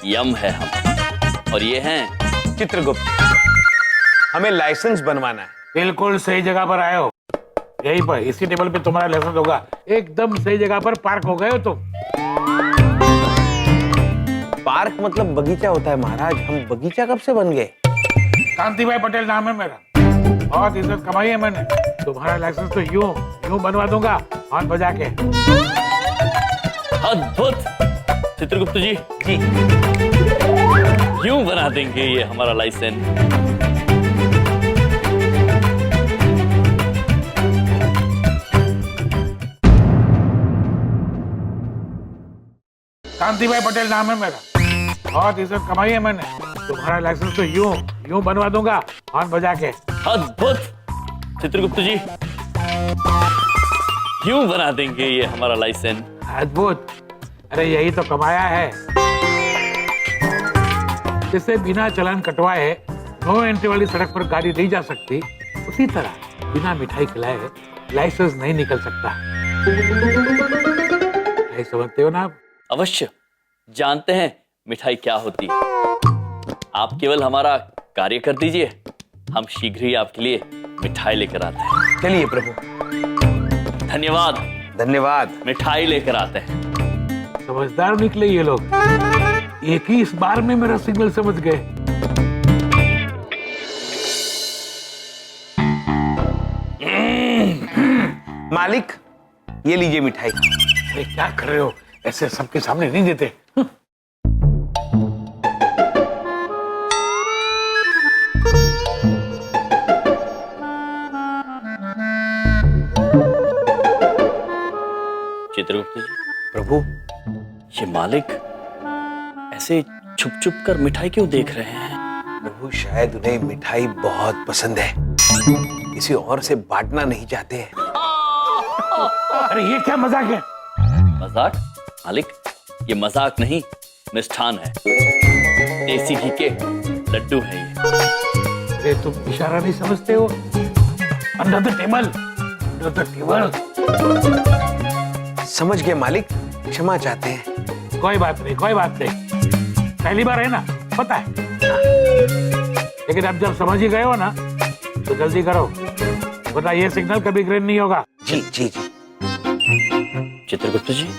यम है हम, और ये हैं चित्रगुप्त। हमें लाइसेंस बनवाना है। बिल्कुल सही जगह पर आए हो। यहीं पर इसी टेबल पे तुम्हारा लाइसेंस होगा। एकदम सही जगह पर पार्क हो गए हो तुम। पार्क मतलब बगीचा होता है महाराज, हम बगीचा कब से बन गए? कांति भाई पटेल नाम है मेरा, बहुत इज्जत कमाई है मैंने। तुम्हारा लाइसेंस तो यूं बनवा दूंगा, हाथ बजा के। अद्भुत चित्रगुप्त जी। जी, यूं बना देंगे ये हमारा लाइसेंस। कांति भाई पटेल नाम है मेरा, बहुत इज्जत कमाई है मैंने। तुम्हारा लाइसेंस तो यूं बनवा दूंगा, हाथ बजा के। अद्भुत चित्रगुप्त जी, यूं बना देंगे ये हमारा लाइसेंस। अद्भुत, अरे यही तो कमाया है। जिससे बिना चालान कटवाए नो एंट्री वाली सड़क पर गाड़ी नहीं जा सकती, उसी तरह बिना मिठाई खिलाए लाइसेंस नहीं निकल सकता। नहीं समझते हो ना आप? अवश्य जानते हैं मिठाई क्या होती है। आप केवल हमारा कार्य कर दीजिए, हम शीघ्र ही आपके लिए मिठाई लेकर आते हैं। चलिए प्रभु। धन्यवाद। धन्यवाद। मिठाई लेकर आते हैं। समझदार निकले ये लोग, एक ही इस बार में मेरा सिग्नल समझ गए। मालिक ये लीजिए मिठाई। अरे क्या कर रहे हो, ऐसे सबके सामने नहीं देते। चित्रगुप्त जी। प्रभु ये मालिक ऐसे छुप छुप कर मिठाई क्यों देख रहे हैं? प्रभु शायद उन्हें मिठाई बहुत पसंद है, किसी और से बांटना नहीं चाहते हैं। अरे ये क्या मजाक है? मजाक? मालिक ये मजाक नहीं, मिष्ठान है। देसी घी के लड्डू है ये। अरे तुम इशारा नहीं समझते हो? Under the table, under the table. समझ गए मालिक, क्षमा चाहते हैं। कोई बात नहीं, कोई बात नहीं, पहली बार है ना, पता है। लेकिन अब जब समझ ही गए हो ना, तो जल्दी करो, वरना ये सिग्नल कभी ग्रीन नहीं होगा। जी जी जी। चित्रगुप्त जी,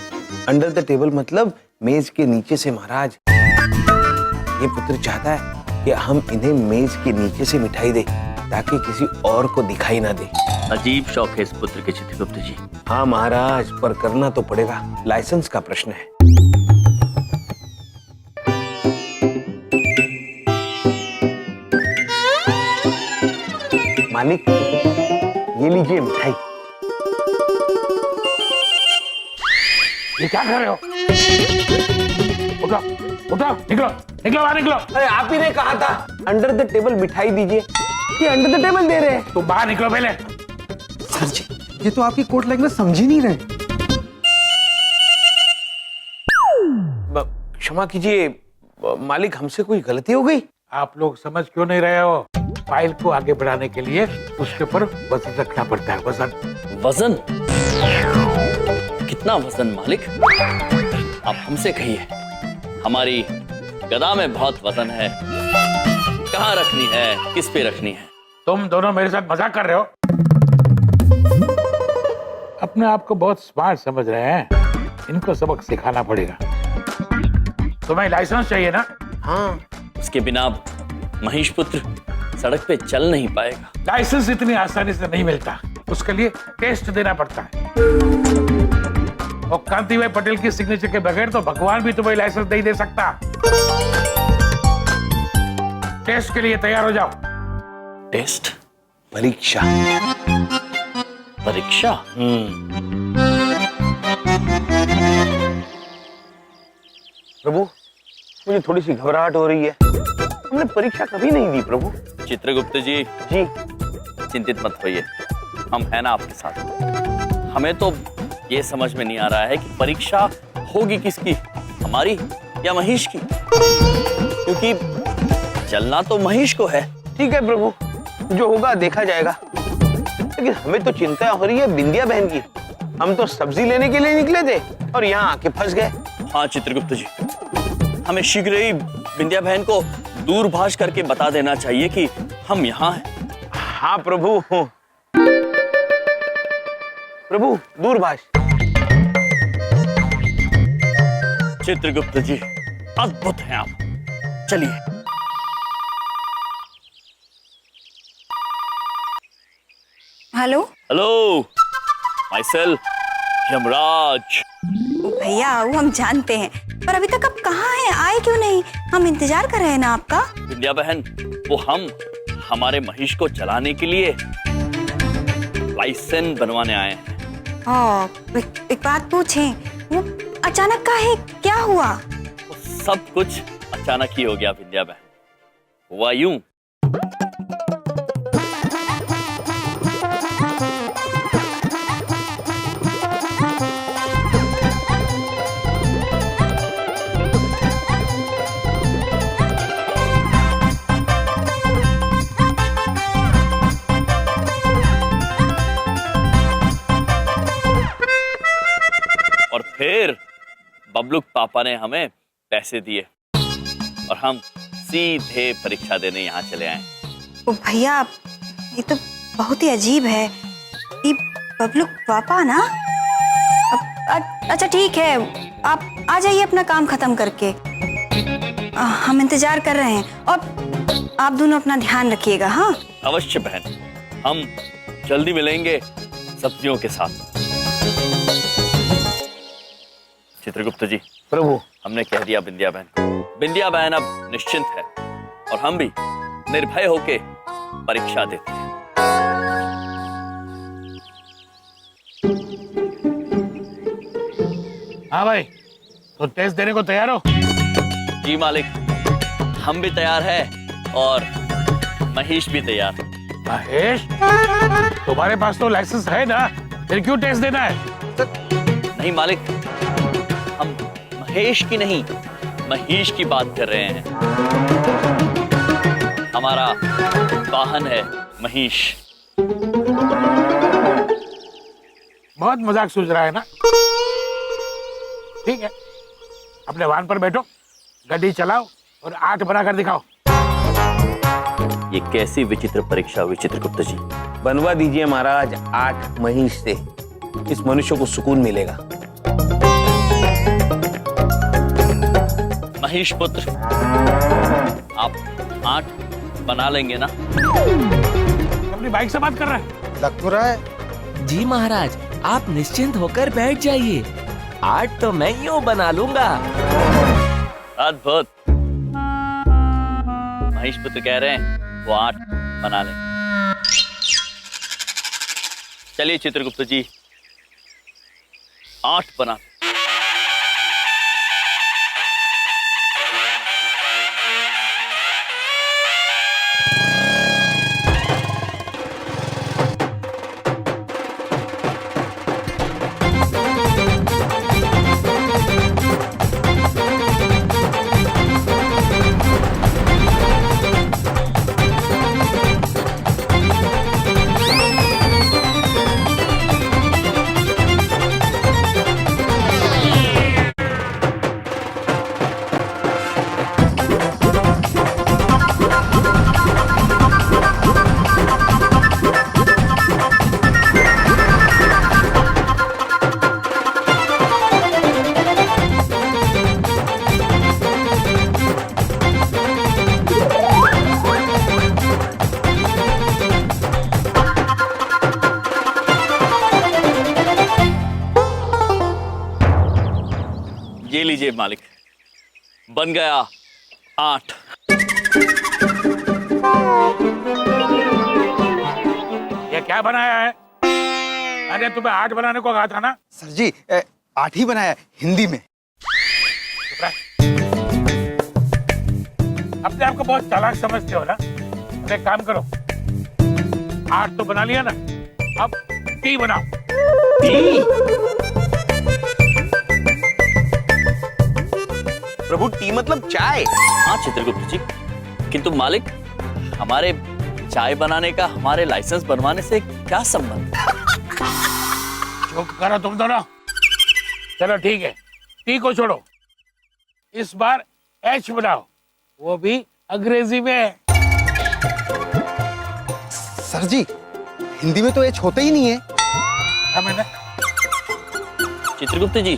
अंडर द टेबल मतलब मेज के नीचे से महाराज। ये पुत्र चाहता है कि हम इन्हें मेज के नीचे से मिठाई दें, ताकि किसी और को दिखाई ना दे। अजीब शौक है इस पुत्र के चित्रगुप्त जी। हाँ महाराज, पर करना तो पड़ेगा, लाइसेंस का प्रश्न है। मालिक, ये लीजिए मिठाई। ये क्या कर रहे हो? उठो, उठो, निकलो, निकलो बाहर निकलो। अरे आप ही ने कहा था अंडर द टेबल मिठाई दीजिए, ये अंडर द टेबल दे रहे हैं। तुम बाहर निकलो पहले। सर जी, ये तो आपकी कोर्ट लैंग्वेज समझ ही नहीं रहे। क्षमा कीजिए मालिक, हमसे कोई गलती हो गई। आप लोग समझ क्यों नहीं रहे हो? फाइल को आगे बढ़ाने के लिए उसके ऊपर वजन रखना पड़ता है। वजन वजन? कितना वजन मालिक? आप हमसे कहिए। हमारी गदा में बहुत वजन है, कहाँ रखनी है, किस पे रखनी है? तुम दोनों मेरे साथ मजाक कर रहे हो? अपने आप को बहुत स्मार्ट समझ रहे हैं, इनको सबक सिखाना पड़ेगा। तुम्हें लाइसेंस चाहिए ना? हाँ। उसके बिना महेश पुत्र सड़क पे चल नहीं पाएगा। लाइसेंस इतनी आसानी से नहीं मिलता, उसके लिए टेस्ट देना पड़ता है। और कांति भाई पटेल की सिग्नेचर के बगैर तो भगवान भी तुम्हें लाइसेंस नहीं दे सकता। टेस्ट के लिए तैयार हो जाओ। टेस्ट? परीक्षा। परीक्षा? प्रभु, मुझे थोड़ी सी घबराहट हो रही है। हमने परीक्षा कभी नहीं दी प्रभु। चित्रगुप्त जी, चिंतित मत होइए, हम हैं ना आपके साथ। हमें तो ये समझ में नहीं आ रहा है कि परीक्षा होगी किसकी, हमारी या महेश की? क्योंकि चलना तो महेश को है। ठीक है प्रभु, जो होगा देखा जाएगा। लेकिन हमें तो चिंता हो रही है बिंदिया बहन की। हम तो सब्जी लेने के लिए निकले थे और यहाँ आके फंस गए। हाँ चित्रगुप्त जी, हमें शीघ्र ही बिंदिया बहन को दूरभाष करके बता देना चाहिए कि हम यहाँ हैं। हाँ प्रभु। प्रभु, दूरभाष। चित्रगुप्त जी, अद्भुत हैं आप। चलिए। Hello hello, my self Yamraj. भैया, वो हम जानते हैं, पर अभी तक आप कहाँ हैं? आए क्यों नहीं? हम इंतजार कर रहे हैं ना आपका। बिंदिया बहन, वो हम हमारे महेश को चलाने के लिए लाइसेंस बनवाने आए हैं। एक बात पूछें, वो अचानक का है, क्या हुआ? सब कुछ अचानक ही हो गया बिंदिया बहन। हुआ यूं, और फिर बबलू पापा ने हमें पैसे दिए और हम सीधे परीक्षा देने यहाँ चले आए। ओ भैया, ये तो बहुत ही अजीब है। ये बबलू पापा ना? अच्छा ठीक है, आप आ जाइए अपना काम खत्म करके। हम इंतजार कर रहे हैं और आप दोनों अपना ध्यान रखिएगा। हाँ अवश्य बहन, हम जल्दी मिलेंगे सब्जियों के साथ। चित्रगुप्त जी, प्रभु, हमने कह दिया बिंदिया बहन को। बिंदिया बहन अब निश्चिंत है और हम भी निर्भय होके परीक्षा देते हैं। हाँ भाई, तो टेस्ट देने को तैयार हो? जी मालिक, हम भी तैयार हैं और महेश भी तैयार। महेश, तुम्हारे पास तो लाइसेंस है ना, फिर क्यों टेस्ट देना है? नहीं मालिक, हम महेश की नहीं, महेश की बात कर रहे हैं। हमारा वाहन है महेश। बहुत मजाक सूझ रहा है ना? ठीक है, अपने वाहन पर बैठो, गाड़ी चलाओ और 8 बनाकर दिखाओ। ये कैसी विचित्र परीक्षा हुई चित्रगुप्त जी? बनवा दीजिए महाराज 8 महीने से, इस मनुष्य को सुकून मिलेगा। महेश पुत्र, आप 8 बना लेंगे ना? अपनी बाइक से बात कर रहा है? लग तो रहा है। जी महाराज, आप निश्चिंत होकर बैठ जाइए। आर्ट तो मैं यूं बना लूंगा। अद्भुत। महेश पुत्र कह रहे हैं वो आर्ट बना लें। चलिए चित्रगुप्त जी, आर्ट बना। ये लीजिए मालिक, बन गया 8। ये क्या बनाया है? अरे तुम्हें 8 बनाने को कहा था ना? सर जी 8 ही बनाया, हिंदी में। चुप रह। अपने आप को बहुत चालाक समझते हो ना? अब एक काम करो, 8 तो बना लिया ना, अब टी बनाओ। प्रभु, टी मतलब चाय। हाँ चित्रगुप्त जी, किंतु मालिक हमारे चाय बनाने का हमारे लाइसेंस बनवाने से क्या संबंध? चुप करो तुम दोनों। चलो ठीक है, टी को छोड़ो, इस बार एच बनाओ, वो भी अंग्रेजी में। सर जी हिंदी में तो एच होता ही नहीं है। हाँ मैंने चित्रगुप्त जी,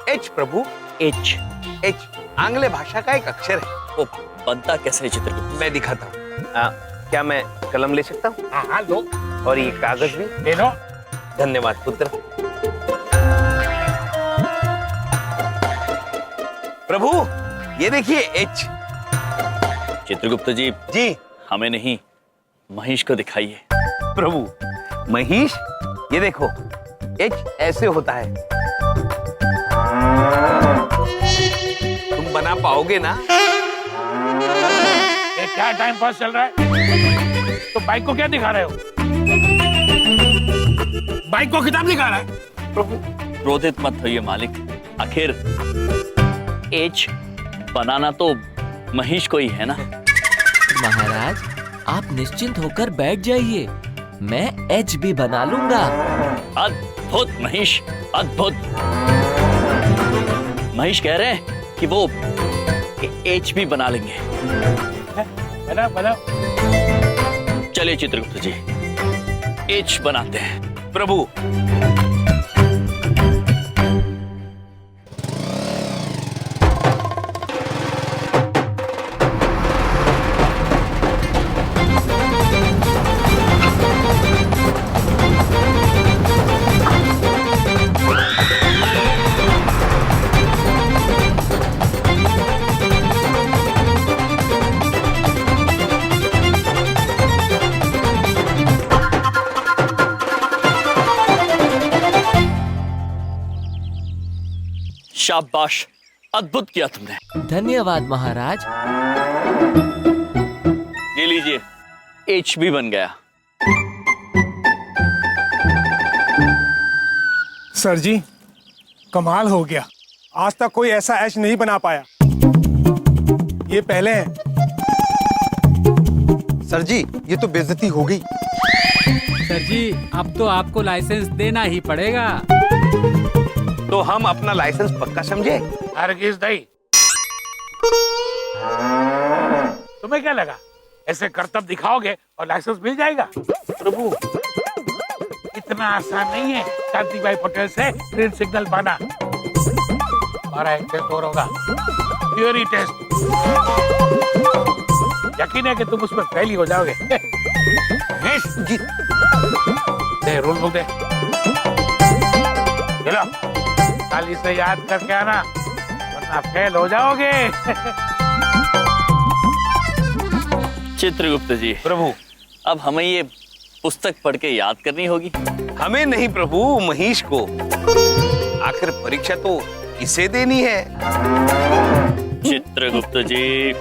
एच प्रभु, एच आंग्ल भाषा का एक अक्षर है। वो बनता कैसे है चित्रगुप्त? मैं दिखाता हूँ। क्या मैं कलम ले सकता हूँ? हाँ लो। और ये कागज भी ले लो। धन्यवाद पुत्र। प्रभु ये देखिए एच। चित्रगुप्त जी, हमें नहीं, महेश को दिखाइए। प्रभु महेश, ये देखो एच ऐसे होता है। तुम बना पाओगे ना? ये क्या टाइम पास चल रहा है? तो बाइक को क्या दिखा रहे हो? बाइक को किताब दिखा रहा है? प्रभु क्रोधित मत होइए मालिक, आखिर एच बनाना तो महेश को ही है ना। महाराज आप निश्चिंत होकर बैठ जाइए, मैं एच भी बना लूंगा। अद्भुत महेश, अद्भुत। महेश कह रहे हैं कि वो एच भी बना लेंगे। बना बना। चलिए चित्रगुप्त जी, एच बनाते हैं। प्रभु शाबाश, अद्भुत किया तुमने। धन्यवाद महाराज। ये लीजिए, एच भी बन गया। सर जी कमाल हो गया, आज तक कोई ऐसा एच नहीं बना पाया, ये पहले हैं। सर जी ये तो बेइज्जती हो गई। सर जी अब तो आपको लाइसेंस देना ही पड़ेगा। तो हम अपना लाइसेंस पक्का समझे? हरगिज़ नहीं। तुम्हें क्या लगा ऐसे करतब दिखाओगे और लाइसेंस मिल जाएगा? प्रभु इतना आसान नहीं है शांति भाई पटेल से ग्रीन सिग्नल पाना। हमारा एक टेस्ट और होगा, थियोरी टेस्ट। यकीन है कि तुम उसमें फेल ही हो जाओगे। जी दे रूल बुक दे। चलो कल इसे याद करके आना वरना फेल हो जाओगे। चित्रगुप्त जी, प्रभु अब हमें ये पुस्तक पढ़ के याद करनी होगी। हमें नहीं प्रभु, महेश को। आखिर परीक्षा तो इसे देनी है। चित्रगुप्त जी।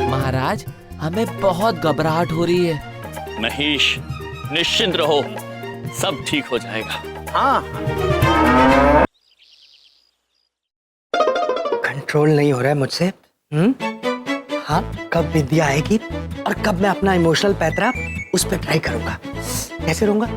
महाराज हमें बहुत घबराहट हो रही है। महेश निश्चिंत रहो, सब ठीक हो जाएगा। हाँ कंट्रोल नहीं हो रहा है मुझसे। हाँ, कब विद्या आएगी और कब मैं अपना इमोशनल पैतरा उस पर ट्राई करूंगा। कैसे रहूंगा?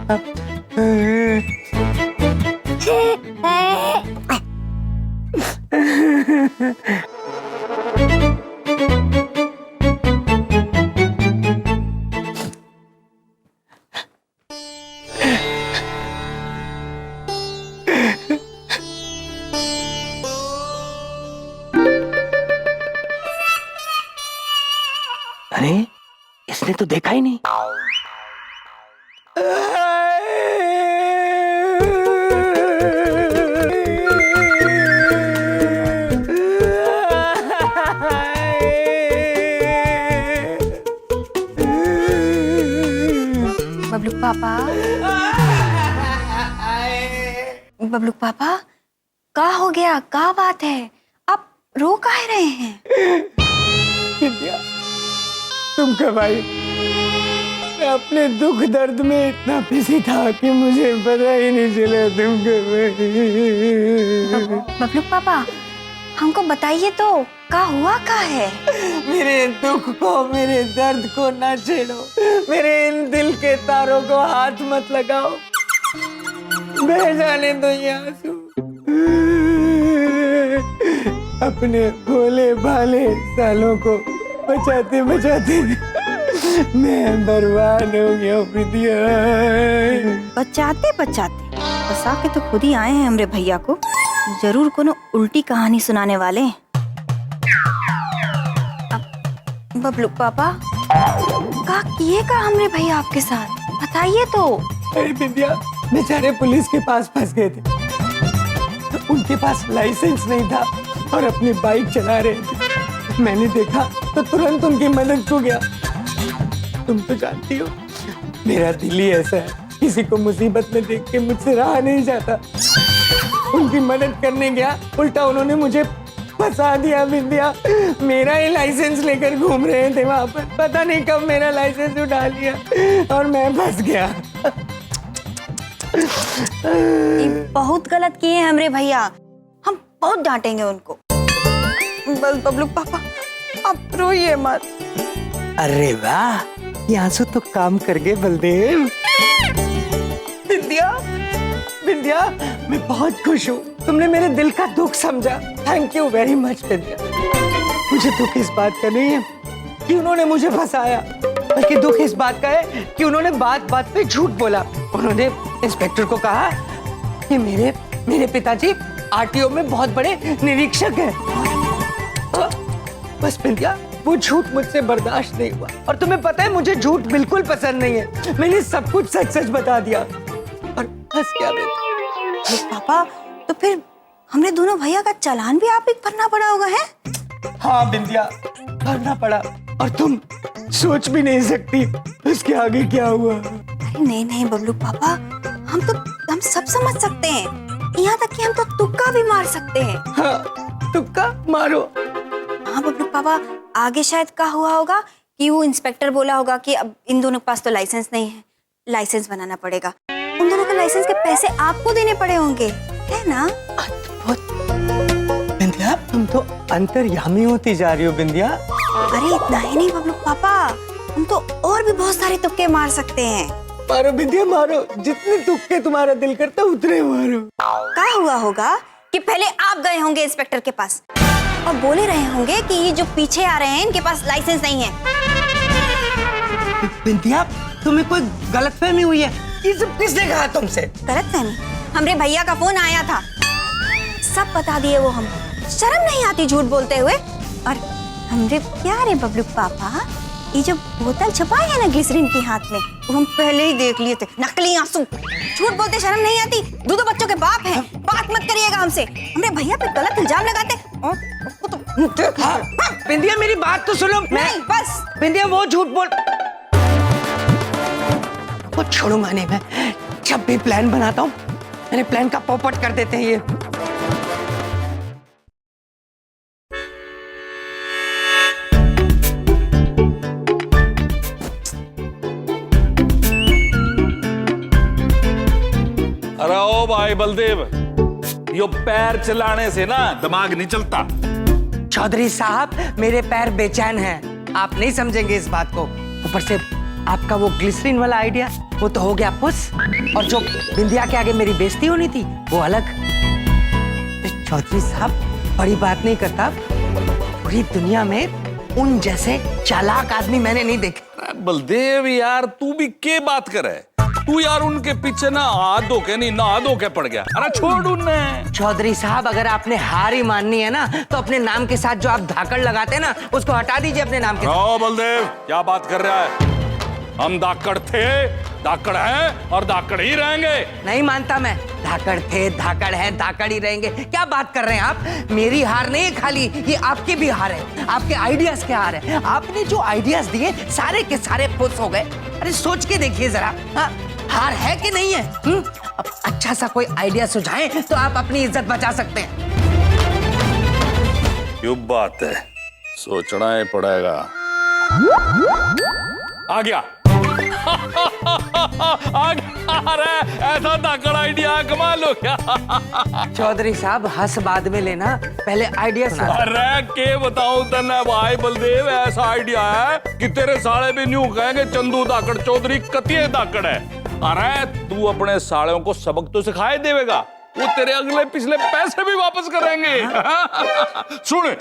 अरे इसने तो देखा ही नहीं। बबलू पापा, बबलू पापा, क्या हो गया? क्या बात है? आप रो काहे रहे हैं? विद्या, तुम कब आई? मैं अपने दुख दर्द में इतना बिजी था कि मुझे पता ही नहीं चला तुम कब आई। बबलू पापा, हमको बताइए तो क्या हुआ क्या है? मेरे दुख को, मेरे दर्द को ना छेड़ो, मेरे इन दिल के तारों को हाथ मत लगाओ, बह जाने दो ये आंसू। अपने भोले भाले सालों को बचाते बचाते मैं बर्बाद हो गया विद्या। बचाते बचाते बसा के तो खुद ही आए हैं हमरे भैया को। जरूर कोनो उल्टी कहानी सुनाने वाले हैं। अब बबलू पापा, क्या किएगा हमरे भैया आपके साथ? बताइए तो। अरे विद्या, बेचारे पुलिस के पास फंस गए थे। उनके पास लाइसेंस नहीं था और अपनी बाइक चला रहे थे। मैंने देखा तो तुरंत उनकी मदद को गया। तुम तो जानती हो मेरा दिल ही ऐसा है, किसी को मुसीबत में देख के मुझसे रहा नहीं जाता। उनकी मदद करने गया, उल्टा उन्होंने मुझे फंसा दिया विद्या। मेरा ही लाइसेंस लेकर घूम रहे थे वहां पर, पता नहीं कब मेरा लाइसेंस उठा लिया और मैं फंस गया। बहुत गलत किए हैं हमरे भैया, हम बहुत डांटेंगे उनको। बस बबलू पापा, आप रोइए मत। अरे वाह, ये आंसू तो काम कर गए बलदेव। विद्या, विद्या, मैं बहुत खुश हूँ, तुमने मेरे दिल का दुख समझा। थैंक यू वेरी मच विद्या। मुझे दुख इस बात का नहीं है कि उन्होंने मुझे फंसाया, बल्कि दुख इस बात का है कि उन्होंने बात बात पे झूठ बोला। उन्होंने इंस्पेक्टर को कहा कि मेरे पिताजी आरटीओ में बहुत बड़े निरीक्षक हैं। बस विद्या, वो झूठ मुझसे बर्दाश्त नहीं हुआ। और तुम्हें पता है मुझे झूठ बिल्कुल पसंद नहीं है। मैंने सब कुछ सच सच बता दिया और फंस गया मैं। पापा, तो फिर हमने दोनों भैया का चालान भी आप ही भरना पड़ा होगा है? हाँ बिंदिया, भरना पड़ा। और तुम सोच भी नहीं सकती उसके आगे क्या हुआ। नहीं नहीं बबलू पापा, हम सब समझ सकते हैं। यहाँ तक कि हम तो तुक्का भी मार सकते हैं। हाँ, तुक्का मारो। हाँ बबलू पापा, आगे शायद क्या हुआ होगा कि वो इंस्पेक्टर बोला होगा कि अब इन दोनों के पास तो लाइसेंस नहीं है, लाइसेंस बनाना पड़ेगा। उन दोनों के लाइसेंस के पैसे आपको देने पड़े होंगे, है ना? बिंदिया, तुम तो अंतर्यामी होती जा रही हो बिंदिया। अरे इतना ही नहीं बबलू पापा, हम तो और भी बहुत सारे तुक्के मार सकते हैं। मारो बिंदिया मारो, जितने तुक्के तुम्हारा दिल करता उतने मारो। क्या हुआ होगा कि पहले आप गए होंगे इंस्पेक्टर के पास और बोले रहे होंगे कि ये जो पीछे आ रहे हैं इनके पास लाइसेंस नहीं है। बिंदिया, तुम्हें कोई गलतफहमी हुई है? ये सब किसने कहा तुमसे? गलतफहमी? हमरे भैया का फोन आया था, सब बता दिए वो हमको। शर्म नहीं आती झूठ बोलते हुए? और हमरे क्या रे बबलू पापा, ये जो बोतल छुपाई है ना ग्लिसरीन के हाथ में, वो हम पहले ही देख लिए थे। नकली आंसू, झूठ बोलते शर्म नहीं आती? दो बच्चों के बाप हैं, बात मत करिएगा हमसे। हमरे भैया पे गलत इल्जाम लगाते और उसको तो हाँ, बिंदिया मेरी बात तो सुनो। नहीं बस बिंदिया वो झूठ बोल, वो छोड़ूंगा नहीं मैं। जब भी प्लान बनाता हूँ मेरे प्लान का पोपट कर देते हैं ये। अरे ओ भाई बलदेव, यो पैर चलाने से ना दिमाग नहीं चलता। चौधरी साहब मेरे पैर बेचैन हैं, आप नहीं समझेंगे इस बात को। ऊपर से आपका वो ग्लिसरीन वाला आइडिया वो तो हो गया पुस, और जो बिंदिया के आगे मेरी बेइज्जती होनी थी वो अलग। चौधरी साहब बड़ी बात नहीं करता, पूरी दुनिया में उन जैसे चालाक आदमी मैंने नहीं देखे। बलदेव यार तू भी क्या बात करे, तू यार उनके पीछे ना हाथ धोके नहीं नहा धोके पड़ गया। अरे छोड़ उन्हें। चौधरी साहब अगर आपने हार ही माननी है ना तो अपने नाम के साथ जो आप धाकड़ लगाते हैं ना उसको हटा दीजिए अपने नाम के साथ। बलदेव क्या बात कर रहा है, हम धाकड़ थे, धाकड़ हैं और धाकड़ ही रहेंगे। नहीं मानता मैं, धाकड़ थे, धाकड़ है, धाकड़ ही रहेंगे। क्या बात कर रहे हैं आप? मेरी हार नहीं है खाली, ये आपकी भी हार है, आपके आइडियाज के हार है। आपने जो आइडियाज दिए सारे के सारे फुस हो गए। अरे सोच के देखिए जरा, हाँ, हार है कि नहीं है? अब अच्छा सा कोई आइडिया सुझाएं तो आप अपनी इज्जत बचा सकते हैं। क्यों बात है, सोचना ही पड़ेगा। आ गया अरे ऐसा धाकड़ आइडिया कमाल हो गया। चौधरी साहब हंस बाद में लेना, पहले आइडिया सुना। अरे के बताऊं तने भाई बलदेव, ऐसा आइडिया है कि तेरे साले भी न्यू कहेंगे चंदू धाकड़ चौधरी कतिये धाकड़ है। अरे तू अपने सालों को सबक तो सिखाए देवेगा, वो तेरे अगले पिछले पैसे भी वापस करेंगे। सुन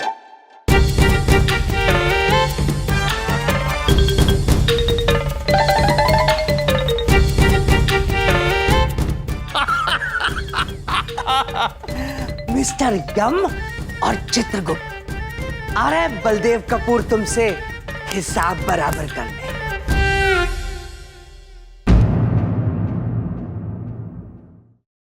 मिस्टर गम और चित्रगुप्त, अरे बलदेव कपूर तुमसे हिसाब बराबर करने।